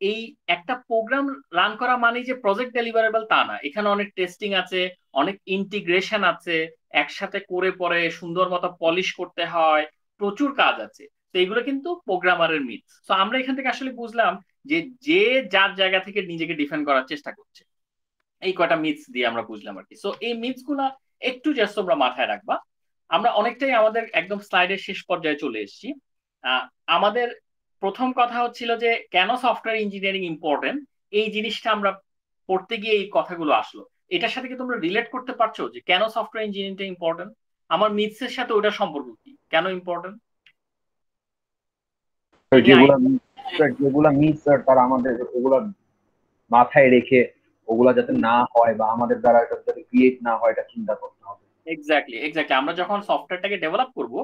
এই একটা প্রোগ্রাম রান করা মানে যে প্রজেক্ট ডেলিভারেবল তা না। এখানে অনেক টেস্টিং আছে, অনেক ইন্টিগ্রেশন আছে, একসাথে করে পরে সুন্দর মতো পলিশ করতে হয়, প্রচুর কাজ আছে। তো এগুলো কিন্তু প্রোগ্রামারের মিথ। তো আমরা এখান থেকে আসলে বুঝলাম যে যে যার জায়গা থেকে নিজেকে ডিফেন্ড করার চেষ্টা করছে। এই কয়টা মিথস দিয়ে আমরা বুঝলাম আর কি। সো এই মিথস গুলা একটু জাস্ট তোমরা মাথায় রাখবা। আমরা অনেকটাই আমাদের একদম স্লাইডের শেষ পর্যায়ে চলে এসেছি। আমাদের প্রথম কথা হচ্ছিল যে কেন সফটওয়্যার ইঞ্জিনিয়ারিং ইম্পর্টেন্ট, এই জিনিসটা আমরা পড়তে গিয়ে এই কথাগুলো আসলো। এটার সাথে কি তোমরা রিলেট করতে পারছো যে কেন সফটওয়্যার ইঞ্জিনিয়ারিংটা ইম্পর্টেন্ট? আমার মিথস এর সাথে ওটা সম্পর্ক কি, কেন ইম্পর্টেন্ট? যেগুলা মিস স্যার, তারা আমাদের ওগুলা মাথায় রেখে ওগুলা যাতে না হয় বা আমাদের দ্বারা এটা যাতে ক্রিয়েট না হয়, এটা চিন্তা করতে হবে। এক্স্যাক্টলি। আমরা যখন সফটওয়্যারটাকে ডেভেলপ করব,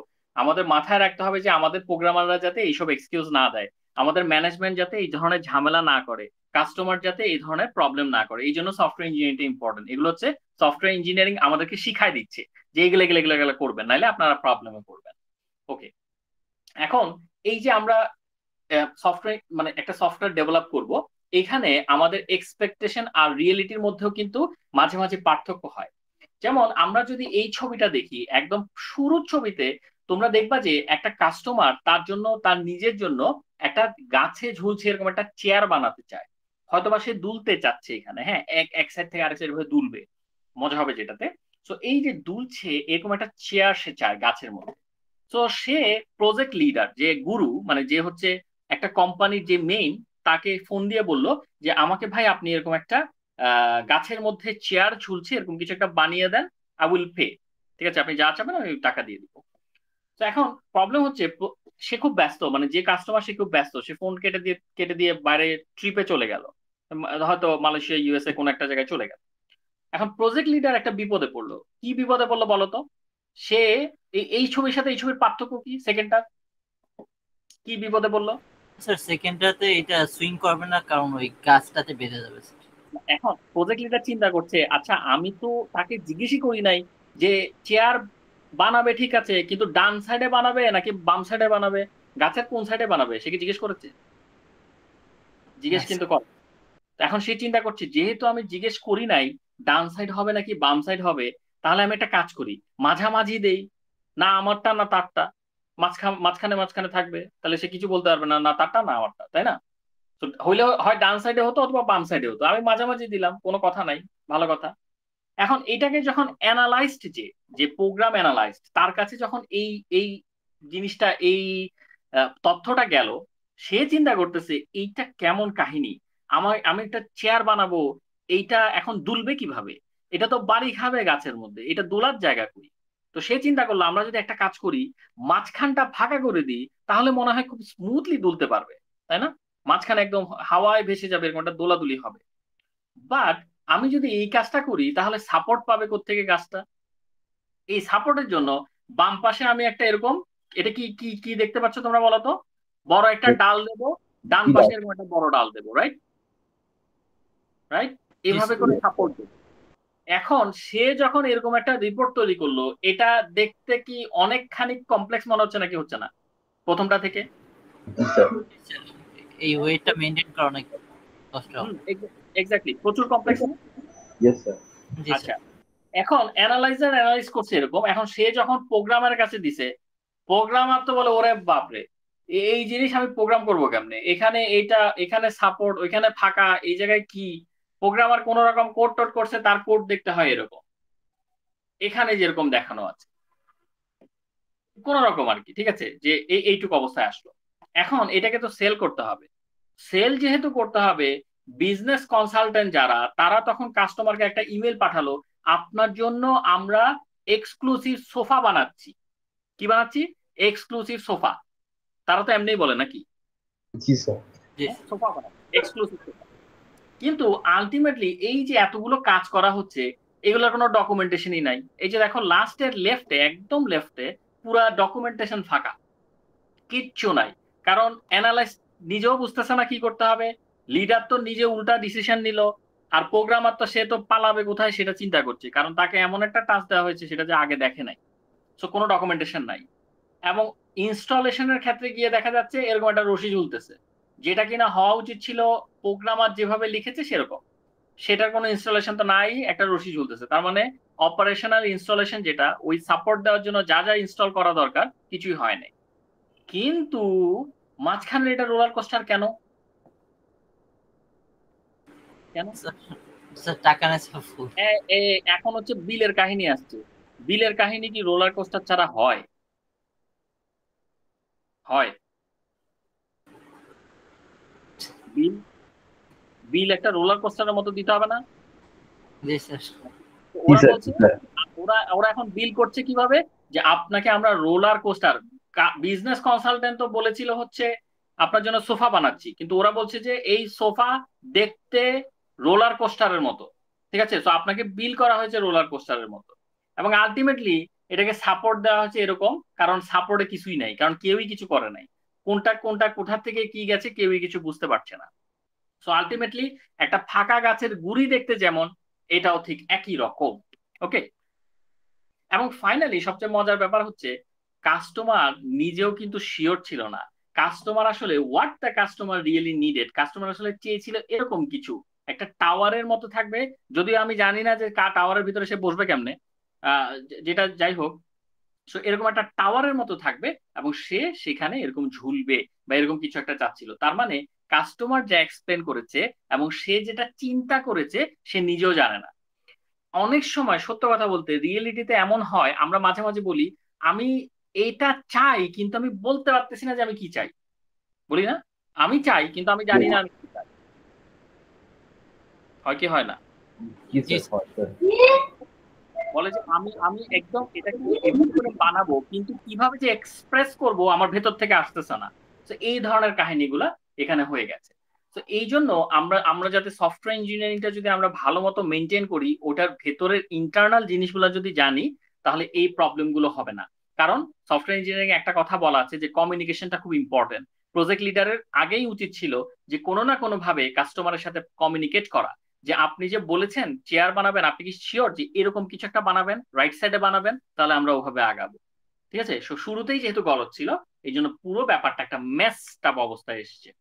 আমাদের মাথায় রাখতে হবে যে আমাদের প্রোগ্রামাররা যাতে এইসব এক্সকিউজ না দেয়, আমাদের ম্যানেজমেন্ট যাতে এই ধরনের ঝামেলা না করে, কাস্টমার যাতে এই ধরনের প্রবলেম না করে। এই জন্য সফটওয়্যার ইঞ্জিনিয়ারিংটা ইম্পর্টেন্ট। এগুলো হচ্ছে সফটওয়্যার ইঞ্জিনিয়ারিং আমাদেরকে শিখাই দিচ্ছে যে এগুলো এগুলো এগুলো এগুলো করবেন, নাহলে আপনারা প্রবলেমে পড়বেন। ওকে, এখন এই যে আমরা সফটওয়্যার মানে একটা সফটওয়্যার ডেভেলপ করব, এখানে আমাদের এক্সপেকটেশন আর রিয়েলিটির মধ্যেও কিন্তু মাঝে মাঝে পার্থক্য হয়। যেমন আমরা যদি এই ছবিটা দেখি, একদম শুরুর ছবিতে তোমরা দেখবা যে একটা কাস্টমার তার জন্য, তার নিজের জন্য একটা গাছে ঝুলছে এরকম একটা চেয়ার বানাতে চায়। হয়তোবা সে দুলতে চাচ্ছে এখানে, হ্যাঁ, এক সাইড থেকে আরেক সাইড ভাবে দুলবে, মজা হবে যেটাতে। তো এই যে দুলছে এরকম একটা চেয়ার সে চায় গাছের মধ্যে। তো সে প্রজেক্ট লিডার, যে গুরু, মানে যে হচ্ছে একটা কোম্পানির যে মেইন, তাকে ফোন দিয়ে বলল যে আমাকে ভাই আপনি এরকম একটা গাছের মধ্যে চেয়ার ঝুলছে এরকম কিছু একটা বানিয়ে দেন, আই উইল পে। ঠিক আছে, আপনি যা চাবেন আমি টাকা দিয়ে দিব। তো এখন প্রবলেম হচ্ছে সে খুব ব্যস্ত, মানে যে কাস্টমার সে খুব ব্যস্ত, সে ফোন কেটে দিয়ে বাইরে ট্রিপে চলে গেল, হয়তো মালয়েশিয়া ইউএসএ কোন একটা জায়গায় চলে গেল। এখন প্রজেক্ট লিডার একটা বিপদে পড়লো। কি বিপদে পড়লো বলতো? সে এই ছবির সাথে এই ছবির পার্থক্য কি? সেকেন্ডটা কি বিপদে পড়লো? স্যার সেকেন্ডটাতে এটা সুইং করবে না, কারণ ওই গাছটাতে বেঁধে যাবে স্যার। এখন প্রজেক্ট লিডার চিন্তা করছে, আচ্ছা আমি তো তাকে জিজ্ঞেসই করি নাই যে চেয়ার বানাবে, ঠিক আছে, কিন্তু ডান সাইডে বানাবে নাকি বাম সাইডে বানাবে, গাছের কোন সাইডে বানাবে, সে কি জিজ্ঞেস করেছে? জিজ্ঞেস কিন্তু করে। এখন সে চিন্তা করছে যেহেতু আমি জিজ্ঞেস করি নাই ডান সাইড হবে নাকি বাম সাইড হবে, তাহলে আমি একটা কাজ করি, মাঝামাঝি দেই, না আমারটা না তারটা, মাঝখানে মাঝখানে থাকবে, তাহলে সে কিছু বলতে পারবে না, না তারটা না আমারটা, তাই না? তো হইলে হয় ডান সাইডে হতো অথবা বাম সাইডে হতো, আমি মাঝামাঝি দিলাম, কোনো কথা নাই, ভালো কথা। এখন এটাকে যখন অ্যানালাইজড, যে যে প্রোগ্রাম অ্যানালাইজড, তার কাছে যখন এই এই জিনিসটা, এই তথ্যটা গেল, সে চিন্তা করতেছে এইটা কেমন কাহিনী, আমি একটা চেয়ার বানাবো, এইটা এখন দুলবে কিভাবে, এটা তো বাড়ি খাবে গাছের মধ্যে, এটা দোলার জায়গা কই। তো সে চিন্তা করলো আমরা যদি একটা কাজ করি, মাঝখানটা ফাঁকা করে দিই, তাহলে মনে হয় খুব স্মুথলি দুলতে পারবে, তাই না? মাঝখানে একদম হাওয়ায় ভেসে যাবে, এরকম একটা দোলাদুলি হবে। বাট আমি যদি এই কাজটা করি তাহলে সাপোর্ট পাবে কোত্থেকে গাছটা? এই সাপোর্টের জন্য বাম পাশে আমি একটা এরকম, এটা কি কি কি দেখতে পাচ্ছ তোমরা বলো তো? বড় একটা ডাল দেবো, ডান পাশে এরকম একটা বড় ডাল দেবো, রাইট? রাইট, এইভাবে করে সাপোর্ট দেবো। এখন সে যখন এরকম একটা রিপোর্ট তৈরি করলো, এটা দেখতে কি অনেকখানি কমপ্লেক্স মনে হচ্ছে নাকি হচ্ছে না প্রথমটা থেকে? এই ওয়েটটা মেইনটেইন করা অনেক কষ্ট হবে। এক্স্যাক্টলি, প্রচুর কমপ্লেক্স। Yes sir. জি আচ্ছা, স্যার। এখন অ্যানালাইজার অ্যানালাইজ করছে এরকম, এখন সে যখন প্রোগ্রামারের কাছে দিছে, প্রোগ্রামার তো বলে ওরে বাপরে, এই জিনিস আমি প্রোগ্রাম করবো কেমনে, এখানে এইটা, এখানে সাপোর্ট, ওইখানে ফাঁকা, এই জায়গায় কি? প্রোগ্রামার কোন রকম কোড টোড করছে, তার কোড দেখতে হয় এরকম, এখানে যেরকম দেখানো আছে কোন রকম আর কি, ঠিক আছে, যে এইটুকু অবস্থায় আসলো। এখন এটাকে তো সেল করতে হবে, সেল যেহেতু করতে হবে, বিজনেস কনসালটেন্ট যারা, তারা তখন কাস্টমারকে একটা ইমেল পাঠালো, আপনার জন্য আমরা এক্সক্লুসিভ সোফা বানাচ্ছি। কি বানাচ্ছি? Exclusive sofa. তারা তো এমনিই বলে নাকি, জি স্যার। সোফা বানাচ্ছি, এক্সক্লুসিভ সোফা। কিন্তু আলটিমেটলি এই যে এতগুলো কাজ করা হচ্ছে, এগুলোর কোনো ডকুমেন্টেশনই নাই। এই যে দেখো লাস্টের লেফটে, একদম লেফটে পুরা ডকুমেন্টেশন ফাঁকা, কিচ্ছু নাই। কারণ অ্যানালাইস্ট নিজেও বুঝতেছে না কি করতে হবে, লিডার তো নিজে উল্টা ডিসিশন নিল, আর প্রোগ্রামার তো সে তো পালাবে কোথায় সেটা চিন্তা করছে, কারণ তাকে এমন একটা টাস্ক দেওয়া হয়েছে সেটা যে আগে দেখে নাই। সো কোনো ডকুমেন্টেশন নাই। এবং ইনস্টলেশনের ক্ষেত্রে গিয়ে দেখা যাচ্ছে এরকম একটা রশি ঝুলতেছে, যেটা কিনা হওয়া উচিত ছিল প্রোগ্রামার যেভাবে লিখেছে সেরকম, সেটার কোনো ইনস্টলেশন তো নাই, একটা রশি ঝুলতেছে। তার মানে অপারেশনাল ইনস্টলেশন, যেটা ওই সাপোর্ট দেওয়ার জন্য যা যা ইনস্টল করা দরকার কিছুই হয় নাই। কিন্তু মাঝখানে এটা রোলার কোস্টার কেন? কেন স্যার টাকা নেই স্যার ফুল। এখন হচ্ছে বিলের কাহিনী আসছে। বিলের কাহিনী কি রোলার কোস্টার ছাড়া হয়? হয়? বিল বিল একটা রোলার কোস্টারের মতো দিতে হবে না? জি স্যার। ওরা বলছে, ওরা এখন বিল করছে কিভাবে, যে আপনাকে আমরা রোলার কোস্টার, বিজনেস কনসালটেন্ট তো বলেছিল হচ্ছে আপনার জন্য সোফা বানাচ্ছি, কিন্তু ওরা বলছে যে এই সোফা দেখতে রোলার কোস্টারের মতো, ঠিক আছে, তো আপনাকে বিল করা হয়েছে রোলার কোস্টারের মতো। এবং আলটিমেটলি এটাকে সাপোর্ট দেওয়া হচ্ছে এরকম, কারণ সাপোর্টে কিছুই নাই, কারণ কেউই কিছু করে নাই, কোনটা কোনটা কোথা থেকে কি গেছে কেউই কিছু বুঝতে পারছে না। সো আলটিমেটলি একটা ফাঁকা গাছের গুড়ি দেখতে যেমন, এটাও ঠিক একই রকম। ওকে, এবং ফাইনালি সবচেয়ে মজার ব্যাপার হচ্ছে কাস্টমার নিজেও কিন্তু শিওর ছিল না। কাস্টমার আসলে what the customer really needed, customer আসলে চেয়েছিল এরকম কিছু, একটা টাওয়ারের মতো থাকবে, যদিও আমি জানি না যে টাওয়ারের ভিতরে সে বসবে কেমনে, যেটা যাই হোক। সো এরকম একটা টাওয়ারের মতো থাকবে এবং সে সেখানে এরকম ঝুলবে বা এরকম কিছু একটা চাচ্ছিল। তার মানে কাস্টমার যা এক্সপ্লেন করেছে এবং সে যেটা চিন্তা করেছে সে নিজেও জানে না। অনেক সময় সত্য কথা বলতে রিয়েলিটিতে এমন হয়, আমরা মাঝে মাঝে বলি আমি এইটা চাই কিন্তু আমি বলতে পারতেছি না যে আমি কি চাই, বলি না আমি চাই কিন্তু আমি জানি না আমি কি চাই, হয় কি হয় না? কি স্যার হয় স্যার? বলে যে আমি আমি একদম এটাকে এমন করে বানাবো কিন্তু কিভাবে যে এক্সপ্রেস করব আমার ভেতর থেকে আসতেছে না। তো এই ধরনের কাহিনীগুলা এখানে হয়ে গেছে। তো এই জন্য আমরা আমরা যাতে সফটওয়্যার ইঞ্জিনিয়ারিংটা যদি আমরা ভালো মতো মেনটেন করি, ওটার ভেতরের ইন্টারনাল জিনিসগুলো যদি জানি, তাহলে এই প্রবলেম গুলো হবে না। কারণ সফটওয়্যার ইঞ্জিনিয়ারিং একটা কথা বলা আছে যে কমিউনিকেশনটা খুব ইম্পর্টেন্ট। প্রজেক্ট লিডারের আগেই উচিত ছিল যে কোনো না কোনো ভাবে কাস্টমারের সাথে কমিউনিকেট করা, যে আপনি যে বলেছেন চেয়ার বানাবেন, আপনি কি শিওর যে এরকম কিছু একটা বানাবেন, রাইট সাইডে বানাবেন, তাহলে আমরা ওভাবে আগাবো। ঠিক আছে, শুরুতেই যেহেতু গলত ছিল এই জন্য পুরো ব্যাপারটা একটা মেসড আপ অবস্থায় এসেছে।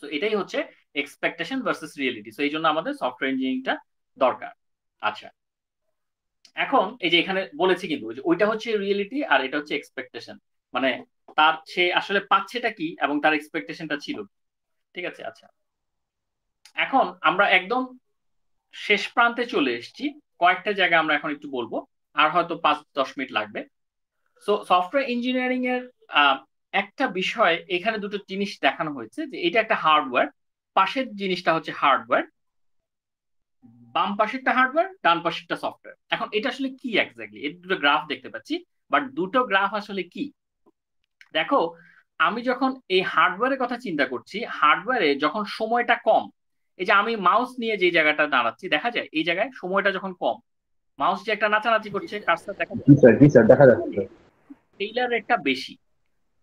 তো এটাই হচ্ছে এক্সপেকটেশন ভার্সেস রিয়েলিটি। তো এই জন্য আমাদের সফটওয়্যার ইঞ্জিনিয়ারিংটা দরকার। আচ্ছা, এখন এই যে এখানে বলেছি কিন্তু যে ওইটা হচ্ছে রিয়েলিটি আর এটা হচ্ছে এক্সপেকটেশন, মানে তার সে আসলে পাচ্ছেটা কি এবং তার এক্সপেকটেশনটা ছিল। ঠিক আছে, আচ্ছা এখন আমরা একদম শেষ প্রান্তে চলে এসেছি। কয়েকটা জায়গা আমরা এখন একটু বলবো, আর হয়তো 5-10 মিনিট লাগবে। সো সফটওয়্যার ইঞ্জিনিয়ারিং এর একটা বিষয় এখানে দুটো জিনিস দেখানো হয়েছে, যে এটা একটা হার্ডওয়্যার, পাশের জিনিসটা হচ্ছে হার্ডওয়্যার, বাম পাশেরটা হার্ডওয়্যার, ডান পাশেরটা সফটওয়্যার। এখন এটা আসলে কি এক্স্যাক্টলি, এই দুটো গ্রাফ দেখতে পাচ্ছি, বাট দুটো গ্রাফ আসলে কি? দেখো, আমি যখন এই হার্ডওয়্যারের কথা চিন্তা করছি, হার্ডওয়্যারে যখন সময়টা কম, এই যে আমি মাউস নিয়ে যে জায়গাটা দাঁড়াচ্ছি দেখা যায় এই জায়গায় সময়টা যখন কম, মাউস যে একটা নাচানাচি করছে কার্সার দেখা যায়, জি স্যার দেখা যাচ্ছে। ফেইলার রেটটা বেশি।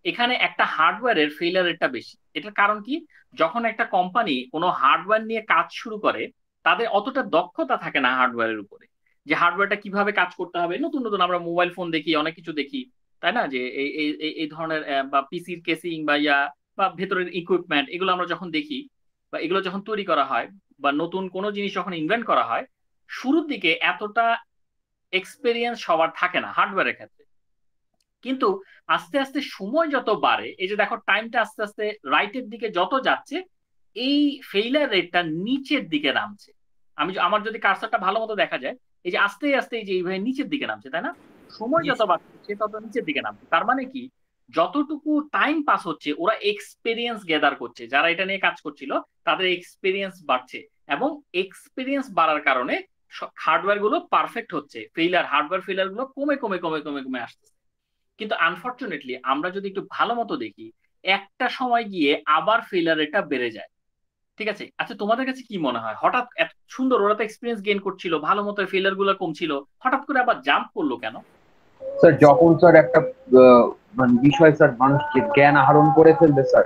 এখানে একটা হার্ডওয়্যারের ফেইলার রেটটা বেশি। এটার কারণ কি? যখন একটা কোম্পানি কোনো হার্ডওয়্যার নিয়ে কাজ শুরু করে, তাদের অতটা দক্ষতা থাকে না হার্ডওয়্যারের উপরে, যে হার্ডওয়্যারটা কিভাবে কাজ করতে হবে। নতুন নতুন আমরা মোবাইল ফোন দেখি, অনেক কিছু দেখি, তাই না, যে এই এই এই- এই ধরনের বা পিসির কেসিং বা বা ভেতরের ইকুইপমেন্ট, এগুলো আমরা যখন দেখি বা এগুলো যখন তৈরি করা হয় বা নতুন কোনো জিনিস যখন ইনভেন্ট করা হয়, শুরুর দিকে এতটা এক্সপেরিয়েন্স সবার থাকে না হার্ডওয়্যারের ক্ষেত্রে। কিন্তু আস্তে আস্তে সময় যত বাড়ে, এই যে দেখো টাইমটা আস্তে আস্তে রাইটের দিকে যত যাচ্ছে, এই ফেইলার রেটটা নিচের দিকে নামছে। আমার যদি কার্সারটা ভালো মতো দেখা যায়, এই যে আস্তে আস্তে এই যে এইভাবে নিচের দিকে নামছে, তাই না? সময় যত বাড়ছে তত নিচের দিকে নামছে। তার মানে কি, যতটুকু টাইম পাস হচ্ছে ওরা এক্সপেরিয়েন্স গ্যাদার করছে, যারা এটা নিয়ে কাজ করছিল তাদের এক্সপেরিয়েন্স বাড়ছে, এবং এক্সপেরিয়েন্স বাড়ার কারণে হার্ডওয়্যার গুলো পারফেক্ট হচ্ছে, হার্ডওয়্যার ফেইলার গুলো কমে কমে কমে কমে কমে আসতেছে। কিন্তু আনফরচুনেটলি আমরা যদি একটু ভালো মতো দেখি, একটা সময় গিয়ে আবার ফেইলার রেটটা বেড়ে যায়। ঠিক আছে, আচ্ছা তোমাদের কাছে কি মনে হয়, হঠাৎ এত সুন্দর ওরা তো এক্সপিরিয়েন্স গেইন করছিল, ভালো মতো ফেইলার গুলো কম ছিল, হঠাৎ করে আবার জাম্প করলো কেন? স্যার যখন স্যার একটা মানে বিষয় স্যার মানুষ জ্ঞান আহরণ করে ফেলবে স্যার,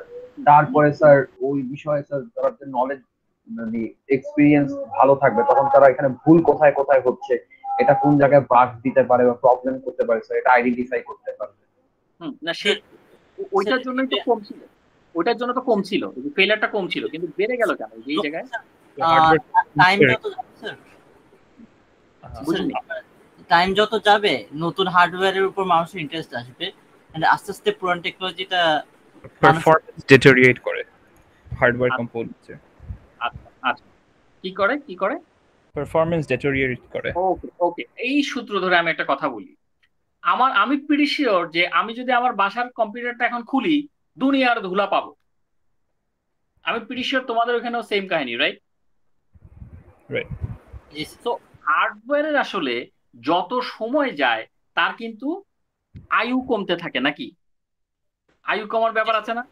তারপরে স্যার ওই বিষয়ে স্যার তাদের নলেজ মানে এক্সপিরিয়েন্স ভালো থাকবে, তখন তারা এখানে ভুল কোথায় কোথায় হচ্ছে, এটা কোন জায়গায় বাগ দিতে পারে বা প্রবলেম করতে পারে স্যার, এটা আইডেন্টিফাই করতে পারবে। না সে ওইটার জন্যই তো কম ছিল, ওইটার জন্য তো কম ছিল, ফেইলারটা কম ছিল, কিন্তু বেড়ে গেল কেন এই জায়গায়? টাইম যত যাবে বুঝলি টাইম যত যাবে নতুন হার্ডওয়্যারের উপর মানুষের ইন্টারেস্ট আসবে, আস্তে আস্তে পুরান টেকনোলজিটা পারফরম্যান্স ডিটেরিয়েট করে হার্ডওয়্যার কম্পোনেন্টে। আচ্ছা কি করে পারফরম্যান্স ডিটেরিয়েট করে। ওকে ওকে, এই সূত্র ধরে আমি একটা কথা বলি। আমি প্রিটি শিওর যে আমি যদি আমার বাসার কম্পিউটারটা এখন খুলি, দুনিয়ার ধুলা পাবো। আমি প্রিটি শিওর তোমাদের ওখানেও সেম কাহিনী, রাইট? রাইট। তো হার্ডওয়্যারের আসলে যত সময় যায় তার কিন্তু আয়ু কমতে থাকে, নাকি? আয়ু কমার ব্যাপার আছে না?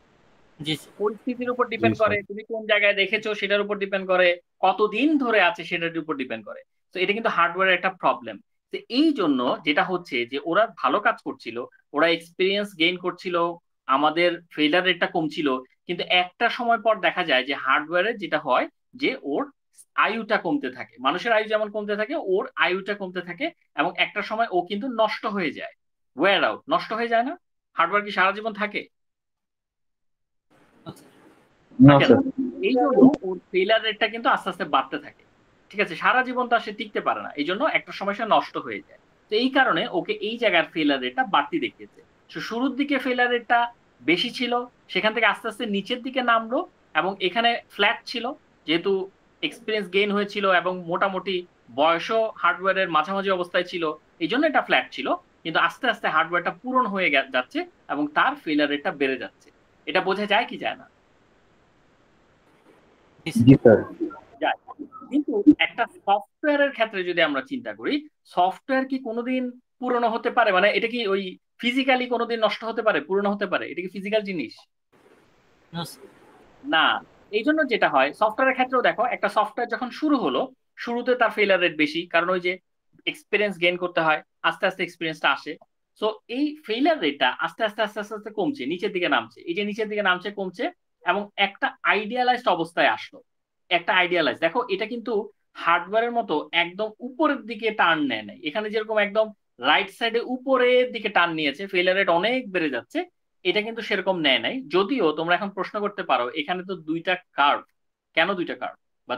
পরিস্থিতির উপর ডিপেন্ড করে, তুমি কোন জায়গায় দেখেছো সেটার উপর ডিপেন্ড করে, কতদিন ধরে আছে সেটার উপর ডিপেন্ড করে। তো এটা কিন্তু হার্ডওয়্যারের একটা প্রবলেম। তো এই জন্য যেটা হচ্ছে যে ওরা ভালো কাজ করছিল, ওরা এক্সপিরিয়েন্স গেইন করছিল, আমাদের ফেইলার রেটটা কমছিল, কিন্তু একটা সময় পর দেখা যায় যে হার্ডওয়্যারের যেটা হয় যে ওর আয়ুটা কমতে থাকে, মানুষের আয়ু যেমন কমতে থাকে ওর আয়ুটা কমতে থাকে, এবং একটা সময় ও কিন্তু নষ্ট হয়ে যায়, ওয়্যার আউট, নষ্ট হয়ে যায় না? হার্ডওয়্যার কি সারা জীবন থাকে? এই জন্য ওর ফেইলার রেটটা কিন্তু আস্তে আস্তে বাড়তে থাকে। ঠিক আছে, সারা জীবন তো সে টিকতে পারে না, এই জন্য একটা সময় সে নষ্ট হয়ে যায়। তো এই কারণে ওকে এই জায়গার ফেইলার রেটটা বাড়তি দেখিয়েছে। শুরুর দিকে ফেইলার রেটটা বেশি ছিল, সেখান থেকে আস্তে আস্তে নিচের দিকে নামলো, এবং এখানে ফ্ল্যাট ছিল, যেহেতু এক্সপিরিয়েন্স গেইন হয়েছিল এবং মোটামুটি বয়সও হার্ডওয়্যারের মাঝামাঝি অবস্থায় ছিল, এই জন্য এটা ফ্ল্যাট ছিল। কিন্তু আস্তে আস্তে হার্ডওয়্যারটা পূরণ হয়ে যাচ্ছে এবং তার ফেলিয়ার রেটটা বেড়ে যাচ্ছে। এটা বোঝা যায় কি যায় না? জি স্যার। যায়। কিন্তু একটা সফটওয়্যারের ক্ষেত্রে যদি আমরা চিন্তা করি, সফটওয়্যার কি কোনোদিন পুরনো হতে পারে? মানে এটা কি ওই ফিজিক্যালি কোনোদিন নষ্ট হতে পারে, পুরনো হতে পারে? এটা কি ফিজিক্যাল জিনিস? না। এই জন্য যেটা হয় সফটওয়্যারের ক্ষেত্রেও দেখো, একটা সফটওয়্যার যখন শুরু হলো, শুরুতে তার ফেলিয়ার রেট বেশি, কারণ ওই যে এক্সপিরিয়েন্স গেইন করতে হয়, আস্তে আস্তে এক্সপিরিয়েন্সটা আসে। সো এই ফেলিয়ার রেটটা আস্তে আস্তে আস্তে আস্তে আস্তে কমছে, নিচের দিকে নামছে, এই যে নিচের দিকে নামছে কমছে, এবং একটা আইডিয়ালাইজড অবস্থায় আসলো। একটা আইডিয়ালাইজ দেখো, এটা কিন্তু হার্ডওয়্যারের মতো একদম উপরের দিকে টার্ন নেয় নাই। এখানে যেরকম একদম রাইট সাইডে উপরের দিকে টার্ন নিয়েছে, ফেলিয়ার রেট অনেক বেড়ে যাচ্ছে, এটা কিন্তু সেরকম নেয় নাই। যদিও তোমরা এখন প্রশ্ন করতে পারো, এখানে তো দুইটা কার্ভ, কেন দুইটা কার্ভ বা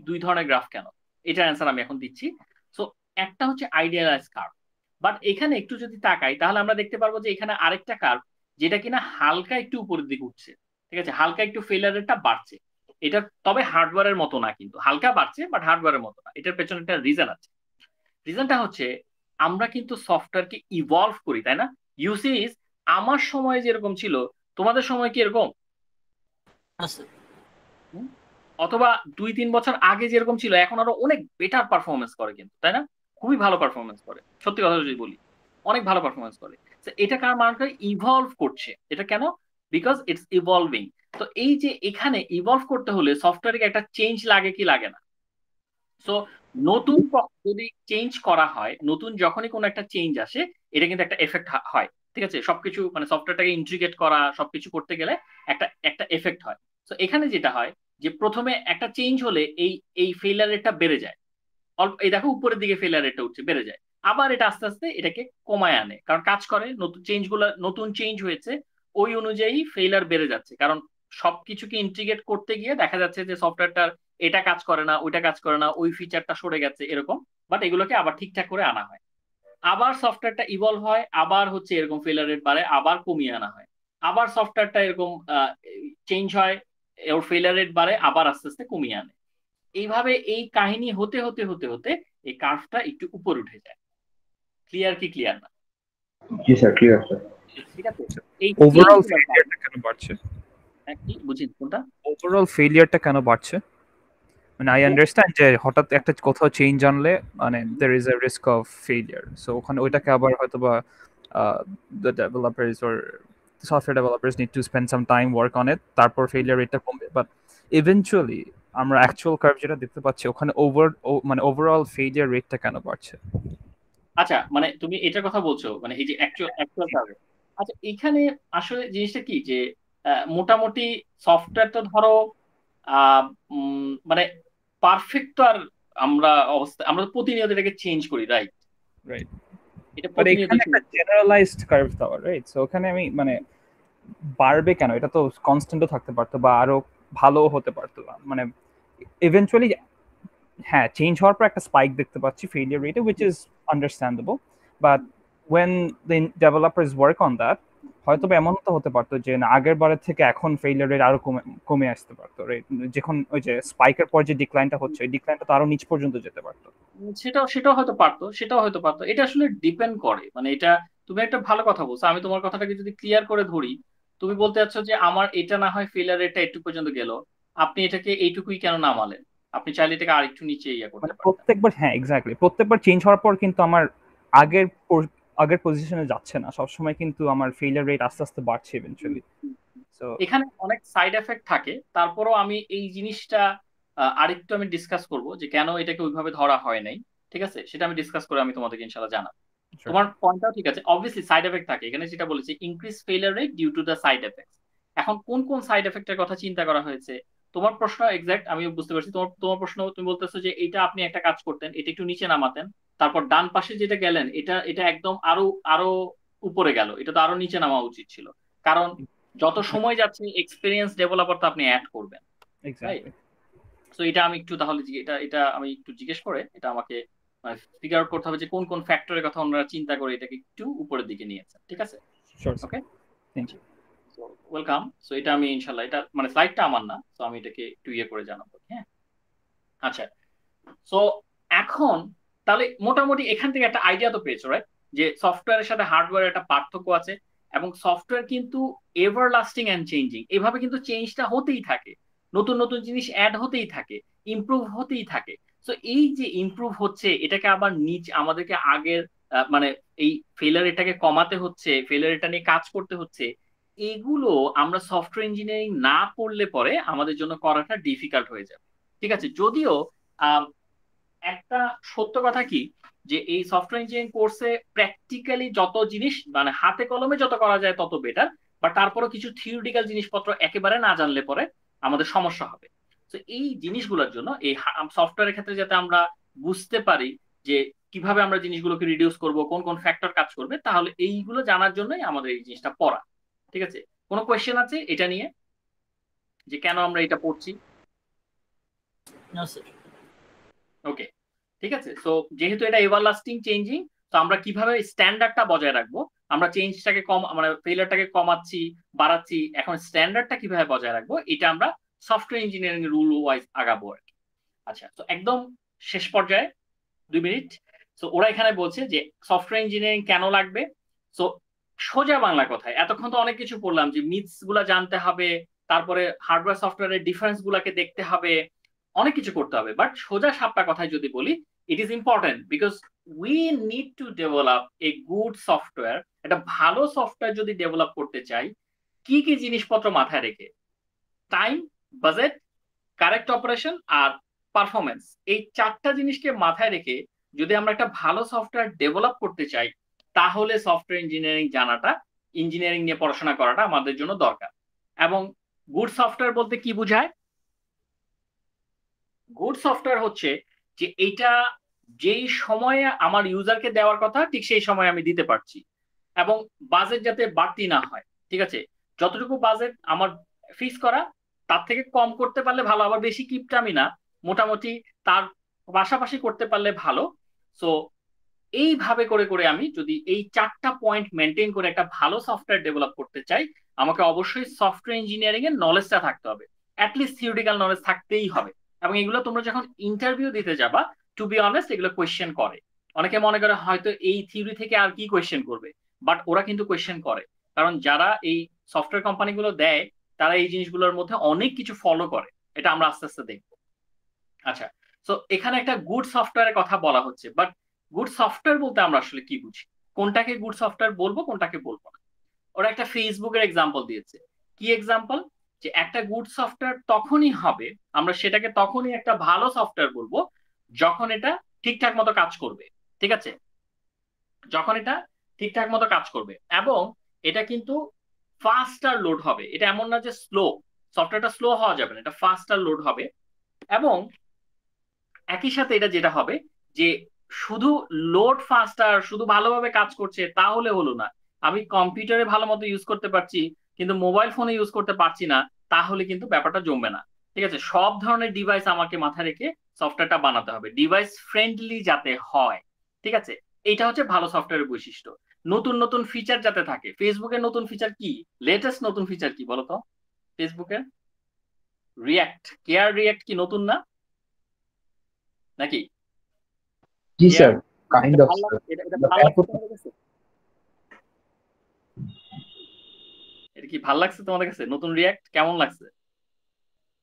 দুই ধরনের গ্রাফ কেন? এটার অ্যান্সার আমি এখন দিচ্ছি। সো একটা হচ্ছে আইডিয়ালাইজ কার্ভ, বাট এখানে একটু যদি তাকাই তাহলে আমরা দেখতে পারবো যে এখানে আরেকটা কার্ভ, যেটা কিনা হালকা একটু উপরের দিকে উঠছে, ঠিক আছে, হালকা একটু ফেলিয়ার রেটটা বাড়ছে। এটা তবে হার্ডওয়্যারের মতো না, কিন্তু হালকা বাড়ছে বাট হার্ডওয়্যারের মতো না। এটার পেছনে একটা রিজন আছে। রিজনটা হচ্ছে আমরা কিন্তু সফটওয়্যারকে ইভলভ করি, তাই না? ইউসিস আমার সময় যেরকম ছিল, তোমাদের সময় কি এরকম? হুম? অথবা 2-3 বছর আগে যেরকম ছিল, এখন আরো অনেক বেটার পারফরমেন্স করে কিন্তু, তাই না? খুবই ভালো পারফরমেন্স করে, সত্যি কথা যদি বলি, অনেক ভালো পারফরমেন্স করে। তো এটা কার মানুষটা ইভলভ করছে, এটা কেন? Because it's evolving. তো এই যে এখানে ইভলভ করতে হলে সফটওয়্যারে একটা চেঞ্জ লাগে কি লাগে না? সো নতুন যদি চেঞ্জ করা হয়, নতুন যখনই কোনো একটা চেঞ্জ আসে, এটা কিন্তু একটা এফেক্ট হয়, ঠিক আছে? সবকিছু মানে সফটওয়্যারটাকে ইন্টিগ্রেট করা, সবকিছু করতে গেলে একটা একটা এফেক্ট হয়। তো এখানে যেটা হয় যে প্রথমে একটা চেঞ্জ হলে এই এই ফেলিয়ার রেটটা বেড়ে যায়, অল্প, এই দেখো উপরের দিকে ফেলিয়ার রেটটা উঠছে, বেড়ে যায়, আবার এটা আস্তে আস্তে এটাকে কমায় আনে, কারণ কাজ করে, নতুন চেঞ্জ গুলো, নতুন চেঞ্জ হয়েছে, ওই অনুযায়ী ফেলিয়ার বেড়ে যাচ্ছে, কারণ সবকিছুকে ইন্টিগ্রেট করতে গিয়ে দেখা যাচ্ছে যে সফটওয়্যারটার এটা কাজ করে না, ওইটা কাজ করে না, ওই ফিচারটা সরে গেছে এরকম, বাট এগুলোকে আবার ঠিকঠাক করে আনা হয়, আবার সফটওয়্যারটা ইভলভ হয়, আবার হচ্ছে এরকম ফেলিয়ার রেট বাড়ে, আবার কমিয়ে আনা হয়, আবার সফটওয়্যারটা এরকম চেঞ্জ হয়, ওর ফেলিয়ার রেট বাড়ে, আবার আস্তে আস্তে কমিয়ে আনে। এইভাবে এই কাহিনী হতে হতে হতে হতে এই কার্ভটা একটু উপর উঠে যায়। ক্লিয়ার কি ক্লিয়ার না? জি স্যার, ক্লিয়ার স্যার। ঠিক আছে, এই ওভারঅল ফেলিয়ারটা কেন বাড়ছে? কি বুঝি কোনটা? ওভারঅল ফেলিয়ারটা কেন বাড়ছে? মানে আই আন্ডারস্ট্যান্ড যে হঠাৎ একটা কোথাও চেঞ্জ আনলে মানে there is a risk of failure, so ওখানে ওইটাকে আবার হয়তোবা the developers or the software developers need to spend some time work on it, তারপর failure রেটটা কমবে, but eventually আমরা অ্যাকচুয়াল কার্ভ যেটা দেখতে পাচ্ছি ওখানে মানে ওভারঅল ফেলিয়ার রেটটা কেন বাড়ছে? আচ্ছা, মানে তুমি এটার কথা বলছো, মানে এই যে অ্যাকচুয়াল কার্ভ। আচ্ছা, এখানে আসলে জিনিসটা কি যে মোটামুটি সফটওয়্যার তো ধরো মানে পারফেক্ট তো আর আমরা তো প্রতিনিয়ত এটাকে চেঞ্জ করি, রাইট? রাইট, এটা বাট প্রতিনিয়ত এখানে একটা জেনারেলাইজড কার্ভ দেওয়া, রাইট? সো ওখানে আমি মানে বাড়বে কেন? এটা তো কনস্ট্যান্টও থাকতে পারতো বা আরো ভালো হতে পারতো, মানে ইভেন্চুয়ালি হ্যাঁ চেঞ্জ হওয়ার পর একটা স্পাইক দেখতে পাচ্ছি ফেলিয়ার রেটে, which is understandable, but when the developers work on that, হয়তো বা এমন তো হতে পারতো যে না আগের বারের থেকে এখন ফেলিয়ার রেট আরো কমে আসতে পারতো, রাইট? যখন ওই যে স্পাইকের পর যে ডিক্লাইনটা হচ্ছে, ওই ডিক্লাইনটা তো আরো নিচ পর্যন্ত যেতে পারতো। সেটাও হয়তো পারতো, সেটাও হয়তো পারতো। এটা আসলে ডিপেন্ড করে, মানে এটা তুমি একটা ভালো কথা বলছো। আমি তোমার কথাটাকে যদি ক্লিয়ার করে ধরি, তুমি বলতে চাচ্ছ যে আমার এটা না হয় ফেলিয়ার রেটটা একটু পর্যন্ত গেল, আপনি এটাকে এইটুকুই কেন নামালেন? আপনি চাইলে এটাকে আরেকটু নিচে ইয়ে করতে মানে পারতেন। প্রত্যেকবার, হ্যাঁ এক্স্যাক্টলি, প্রত্যেকবার চেঞ্জ হওয়ার পর কিন্তু আমার আগের আগের পজিশনে যাচ্ছে না, সবসময় কিন্তু আমার ফেলিয়ার রেট আস্তে আস্তে বাড়ছে ইভেন্চুয়ালি। সো এখানে অনেক সাইড এফেক্ট থাকে, তারপরও আমি এই জিনিসটা আরেকটু আমি ডিসকাস করব যে কেন এটাকে ওইভাবে ধরা হয় নাই, ঠিক আছে? সেটা আমি ডিসকাস করে আমি তোমাদেরকে ইনশাআল্লাহ জানাবো। তোমার পয়েন্টটাও ঠিক আছে, অবভিয়াসলি সাইড এফেক্ট থাকে, এখানে যেটা বলেছি increase failure rate due to the side effects. এখন কোন কোন সাইড এফেক্টের কথা চিন্তা করা হয়েছে? তোমার প্রশ্ন এক্সাক্ট, আমি বুঝতে পারছি তোমার প্রশ্ন। তুমি বলতেছো যে এটা আপনি একটা কাজ করতেন, এটা একটু নিচে নামাতেন, তারপর ডান পাশে যেটা গেলেন এটা এটা একদম আরো আরো উপরে গেল, এটা তো আরো নিচে নামা উচিত ছিল, কারণ যত সময় যাচ্ছে এক্সপিরিয়েন্স ডেভেলপার তো আপনি অ্যাড করবেন, রাইট? এক্স্যাক্টলি। তো এটা আমি একটু তাহলে এটা এটা আমি একটু জিজ্ঞেস করে এটা আমাকে ফিগার আউট করতে হবে যে কোন কোন ফ্যাক্টরের কথা ওনারা চিন্তা করে এটাকে একটু উপরের দিকে নিয়েছেন, ঠিক আছে? Sure, okay, thank you. Welcome. So এটা আমি ইনশাল্লাহ, এটা মানে স্লাইডটা আমার না, তো আমি এটাকে একটু ইয়ে করে জানাবো। হ্যাঁ, আচ্ছা। সো এখন তাহলে মোটামুটি এখান থেকে একটা আইডিয়া তো পেয়েছো, রাইট? যে সফটওয়্যারের সাথে হার্ডওয়্যারের একটা পার্থক্য আছে, এবং সফটওয়্যার কিন্তু এভার লাস্টিং অ্যান্ড চেঞ্জিং, এভাবে কিন্তু চেঞ্জটা হতেই থাকে, নতুন নতুন জিনিস অ্যাড হতেই থাকে, ইমপ্রুভ হতেই থাকে। তো এই যে ইমপ্রুভ হচ্ছে, এটাকে আবার আমাদেরকে আগের মানে এই ফেলার এটাকে কমাতে হচ্ছে, ফেলার এটা নিয়ে কাজ করতে হচ্ছে, এগুলো আমরা সফটওয়্যার ইঞ্জিনিয়ারিং না পড়লে পরে আমাদের জন্য করাটা ডিফিকাল্ট হয়ে যাবে। ঠিক আছে, যদিও একটা সত্য কথা কি, যে এই সফটওয়্যার ইঞ্জিনিয়ারিং কোর্সে প্র্যাকটিক্যালি যত জিনিস মানে হাতে কলমে যত করা যায় তত বেটার, বাট তারপরও কিছু থিওরিটিক্যাল জিনিসপত্র একেবারে না জানলে পরে আমাদের সমস্যা হবে। তো এই জিনিসগুলোর জন্য এই সফটওয়্যারের ক্ষেত্রে যাতে আমরা বুঝতে পারি যে কিভাবে আমরা জিনিসগুলোকে রিডিউস করব, কোন কোন ফ্যাক্টর কাজ করবে, তাহলে এইগুলো জানার জন্যই আমাদের এই জিনিসটা পড়া। ঠিক আছে, কোনো কোয়েশ্চেন আছে এটা নিয়ে যে কেন আমরা এটা পড়ছি? No sir. ওকে, ঠিক আছে। সো যেহেতু এটা এভারলাস্টিং চেঞ্জিং, তো আমরা কিভাবে স্ট্যান্ডার্ডটা বজায় রাখবো, আমরা চেঞ্জটাকে কম মানে ফেলিয়ারটাকে কমাচ্ছি বাড়াচ্ছি, এখন স্ট্যান্ডার্ডটা কিভাবে বজায় রাখবো, এটা আমরা সফটওয়্যার ইঞ্জিনিয়ারিং রুল ওয়াইজ আগাবো আর কি। আচ্ছা, তো একদম শেষ পর্যায়ে 2 মিনিট। তো ওরা এখানে বলছে যে সফটওয়্যার ইঞ্জিনিয়ারিং কেন লাগবে। সো সোজা বাংলা কথায়, এতক্ষণ তো অনেক কিছু বললাম যে মিথস গুলা জানতে হবে, তারপরে হার্ডওয়্যার সফটওয়্যারের ডিফারেন্স গুলাকে দেখতে হবে, অনেক কিছু করতে হবে, বাট সোজা সাপটা কথায় যদি বলি, it is important because we need to develop a good software. একটা ভালো সফটওয়্যার যদি ডেভেলপ করতে চাই, কি কি জিনিসপত্র মাথায় রেখে, টাইম, বাজেট, কারেক্ট অপারেশন আর পারফরমেন্স, এই 4টা জিনিসকে মাথায় রেখে যদি আমরা একটা ভালো সফটওয়্যার ডেভেলপ করতে চাই, তাহলে সফটওয়্যার ইঞ্জিনিয়ারিং জানাটা, ইঞ্জিনিয়ারিং নিয়ে পড়াশোনা করাটা আমাদের জন্য দরকার। এবং গুড সফটওয়্যার বলতে কি বোঝায়? গুড সফটওয়্যার হচ্ছে যে এটা যেই সময়ে আমার ইউজারকে দেওয়ার কথা ঠিক সেই সময় আমি দিতে পারছি, এবং বাজেট যাতে বাড়তি না হয়। ঠিক আছে, যতটুকু বাজেট আমার ফিক্স করা, তার থেকে কম করতে পারলে ভালো, আবার বেশি কিপটামি না, মোটামুটি তার পাশাপাশি করতে পারলে ভালো। সো এইভাবে করে করে আমি যদি এই 4টা পয়েন্ট মেনটেন করে একটা ভালো সফটওয়্যার ডেভেলপ করতে চাই, আমাকে অবশ্যই সফটওয়্যার ইঞ্জিনিয়ারিং এর নলেজটা থাকতে হবে, অ্যাটলিস্ট থিওরিটিক্যাল নলেজ থাকতেই হবে। এবং এগুলো তোমরা যখন ইন্টারভিউ দিতে যাবা, টু বি অনেস্ট, এগুলো কোয়েশ্চেন করে। অনেকে মনে করে হয়তো এই থিওরি থেকে আর কি কোয়েশ্চেন করবে, বাট ওরা কিন্তু কোয়েশ্চেন করে, কারণ যারা এই সফটওয়্যার কোম্পানিগুলো দেয় তারা এই জিনিসগুলোর মধ্যে অনেক কিছু ফলো করে, এটা আমরা আস্তে আস্তে দেখবো। আচ্ছা, তো এখানে একটা গুড সফটওয়্যারের কথা বলা হচ্ছে, বাট গুড সফটওয়্যার বলতে আমরা আসলে কি বুঝি, কোনটাকে গুড সফটওয়্যার বলবো কোনটাকে বলবো না? ওরা একটা ফেসবুকের এক্সাম্পল দিয়েছে। কি এক্সাম্পল? যে একটা গুড সফটওয়্যার তখনই হবে, আমরা সেটাকে তখনই একটা ভালো সফটওয়্যার বলবো যখন এটা ঠিকঠাক মতো কাজ করবে। ঠিক আছে, যখন এটা ঠিকঠাক মতো কাজ করবে, এবং এটা কিন্তু ফাস্টার লোড হবে। এটা এমন না যে স্লো, সফটওয়্যারটা স্লো হওয়া যাবে না, এটা ফাস্টার লোড হবে। এবং একই সাথে এটা যেটা হবে যে শুধু লোড ফাস্টার, শুধু ভালোভাবে কাজ করছে তাহলে হলো না, আমি কম্পিউটারে ভালো মতো ইউজ করতে পারছি কিন্তু মোবাইল ফোনে ইউজ করতে পারছি না, তাহলে কিন্তু ব্যাপারটা জমবে না। ঠিক আছে, সব ধরনের ডিভাইস আমাকে মাথায় রেখে সফটওয়্যারটা বানাতে হবে, ডিভাইস ফ্রেন্ডলি যাতে হয়। ঠিক আছে, এইটা হচ্ছে ভালো সফটওয়্যারের বৈশিষ্ট্য। নতুন নতুন ফিচার যাতে থাকে। ফেসবুকের নতুন ফিচার কি, লেটেস্ট নতুন ফিচার কি বলতো? ফেসবুকের রিয়াক্ট, কেয়ার রিয়াক্ট কি নতুন না নাকি? জি স্যার, কেয়ার, কাইন্ড এটা অফ ভালো স্যার। লাগছে, এটা ভালো লাগছে তোমাদের কাছে? এটা কি ভালো লাগছে তোমাদের কাছে? নতুন রিয়াক্ট কেমন লাগছে?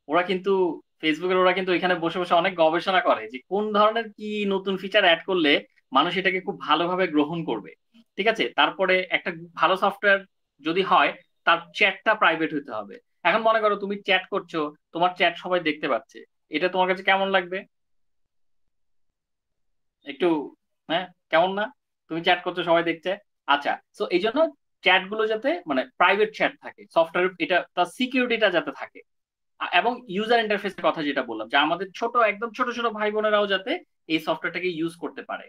ওরা কিন্তু ফেসবুকের ওরা কিন্তু এখানে বসে বসে অনেক গবেষণা করে যে কোন ধরনের কি নতুন ফিচার অ্যাড করলে মানুষ এটাকে খুব ভালোভাবে গ্রহণ করবে। ঠিক আছে, তারপরে একটা ভালো সফটওয়্যার যদি হয়, তার চ্যাটটা প্রাইভেট হতে হবে। এখন মনে করো তুমি চ্যাট করছো, তোমার চ্যাট সবাই দেখতে পাচ্ছে, এটা তোমার কাছে কেমন লাগবে? একটু, হ্যাঁ, কেমন না? তুমি চ্যাট করছো, সবাই দেখছে। আচ্ছা, তো এই জন্য চ্যাট গুলো যাতে মানে প্রাইভেট চ্যাট থাকে, সফটওয়্যার এটা তার সিকিউরিটিটা যাতে থাকে, এবং ইউজার ইন্টারফেসের কথা যেটা বললাম, যে আমাদের ছোট একদম ছোট ছোট ভাই বোনেরাও যাতে এই সফটওয়্যারটাকে ইউজ করতে পারে।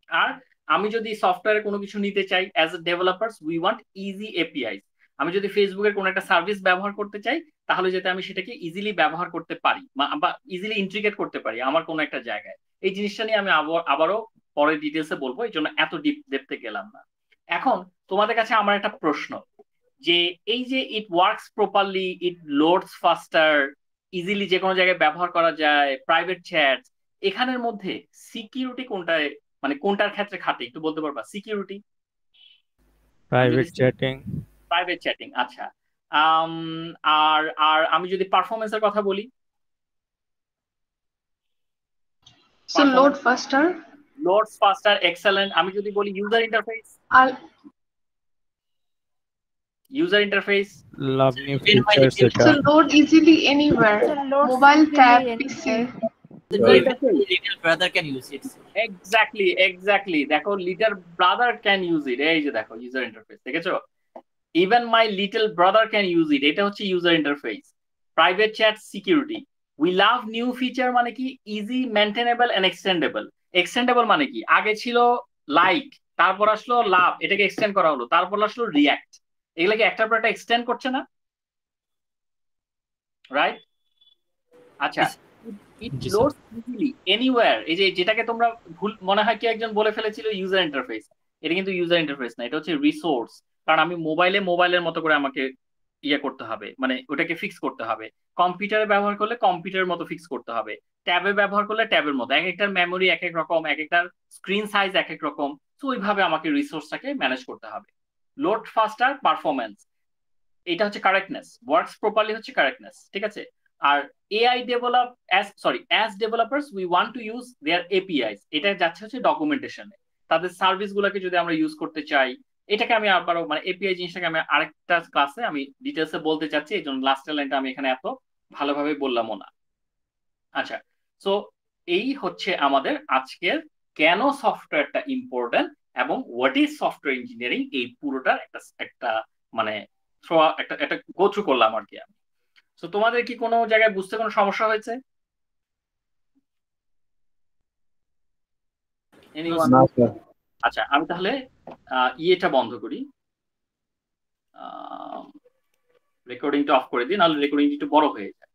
আর আমি যদি সফটওয়্যারে কোনো কিছু নিতে চাই, as a developers we want easy APIs. আমি যদি ফেসবুকের কোনো একটা সার্ভিস ব্যবহার করতে চাই, তাহলে যাতে আমি সেটাকে ইজিলি ব্যবহার করতে পারি বা ইজিলি ইন্টিগ্রেট করতে পারি আমার কোনো একটা জায়গায়। এই জিনিসটা নিয়ে আমি আবারও পরে ডিটেলসে বলবো, এই জন্য এত ডিপ ডেপথে গেলাম না। এখন তোমাদের কাছে আমার একটা প্রশ্ন, যে এই যে it works properly, it loads ফাস্টার, easily যে কোনো জায়গায় ব্যবহার করা যায়, প্রাইভেট চ্যাট, এখানের মধ্যে সিকিউরিটি কোনটায়, মানে কোনটার ক্ষেত্রে খাটে একটু বলতে পারবা? Security, private chatting. Private chatting, আচ্ছা। আম, আর আর আমি যদি পারফরমেন্সের কথা বলি, So load faster. Loads faster, excellent. আমি যদি বলি user interface, I'll user interface, love new features এটা। so load easily anywhere. So load Mobile easily tab, anywhere. PC. Little brother can use it. Exactly দেখো, little brother can use it, এই যে দেখো ইউজার ইন্টারফেস দেখেছো, even my little brother can use it, এটা হচ্ছে user interface. Private chat, security. We love new feature মানে কি, easy, maintainable and extendable. Extendable মানে কি, আগে ছিল লাইক, তারপর আসলো লাভ, এটাকে এক্সটেন্ড করা হলো, তারপর আসলো রিয়াক্ট, এগুলাকে একটার পর একটা এক্সটেন্ড করছে না, রাইট? আচ্ছা, ইট জি, লোডস ইজিলি এনিওয়্যার, এই যে যেটাকে তোমরা ভুল মনে হয় কি একজন বলে ফেলেছিল ইউজার ইন্টারফেস, এটা কিন্তু ইউজার ইন্টারফেস না, এটা হচ্ছে রিসোর্স। কারণ আমি মোবাইলের মতো করে আমাকে ইয়ে করতে হবে, মানে ওটাকে ফিক্স করতে হবে। কম্পিউটারে ব্যবহার করলে কম্পিউটারের মতো ফিক্স করতে হবে, ট্যাবে ব্যবহার করলে ট্যাবের মতো, এক একটার মেমোরি এক এক রকম, এক একটার স্ক্রিন সাইজ এক এক রকম, তো ওইভাবে আমাকে রিসোর্সটাকে ম্যানেজ করতে হবে। লোড ফাস্টার, পারফরমেন্স, এটা হচ্ছে কারেক্টনেস, ওয়ার্কস প্রপারলি হচ্ছে কারেক্টনেস, ঠিক আছে? আর AI develop as developers we want to use their APIs, এটা যাচ্ছে হচ্ছে ডকুমেন্টেশনে, তাদের সার্ভিস গুলোকে যদি আমরা ইউজ করতে চাই, এটাকে আমি আবারও মানে এপিআই জিনিসটাকে আমি আরেকটা ক্লাসে আমি ডিটেলসে বলতে চাচ্ছি, এই জন্য লাস্টের লাইনটা আমি এখানে এত ভালোভাবে বললামও না। আচ্ছা, সো এই হচ্ছে আমাদের আজকের কেন সফটওয়্যারটা ইম্পর্টেন্ট এবং হোয়াট ইজ সফটওয়্যার ইঞ্জিনিয়ারিং, এই পুরোটার একটা মানে একটা গো থ্রু করলাম আর কি আমি। তো তোমাদের কি কোনো জায়গায় বুঝতে কোনো সমস্যা হয়েছে? Anyone? না স্যার। আচ্ছা, আমি তাহলে ইয়েটা বন্ধ করি, রেকর্ডিংটা অফ করে দিই, নাহলে রেকর্ডিংটা একটু বড় হয়ে যায়।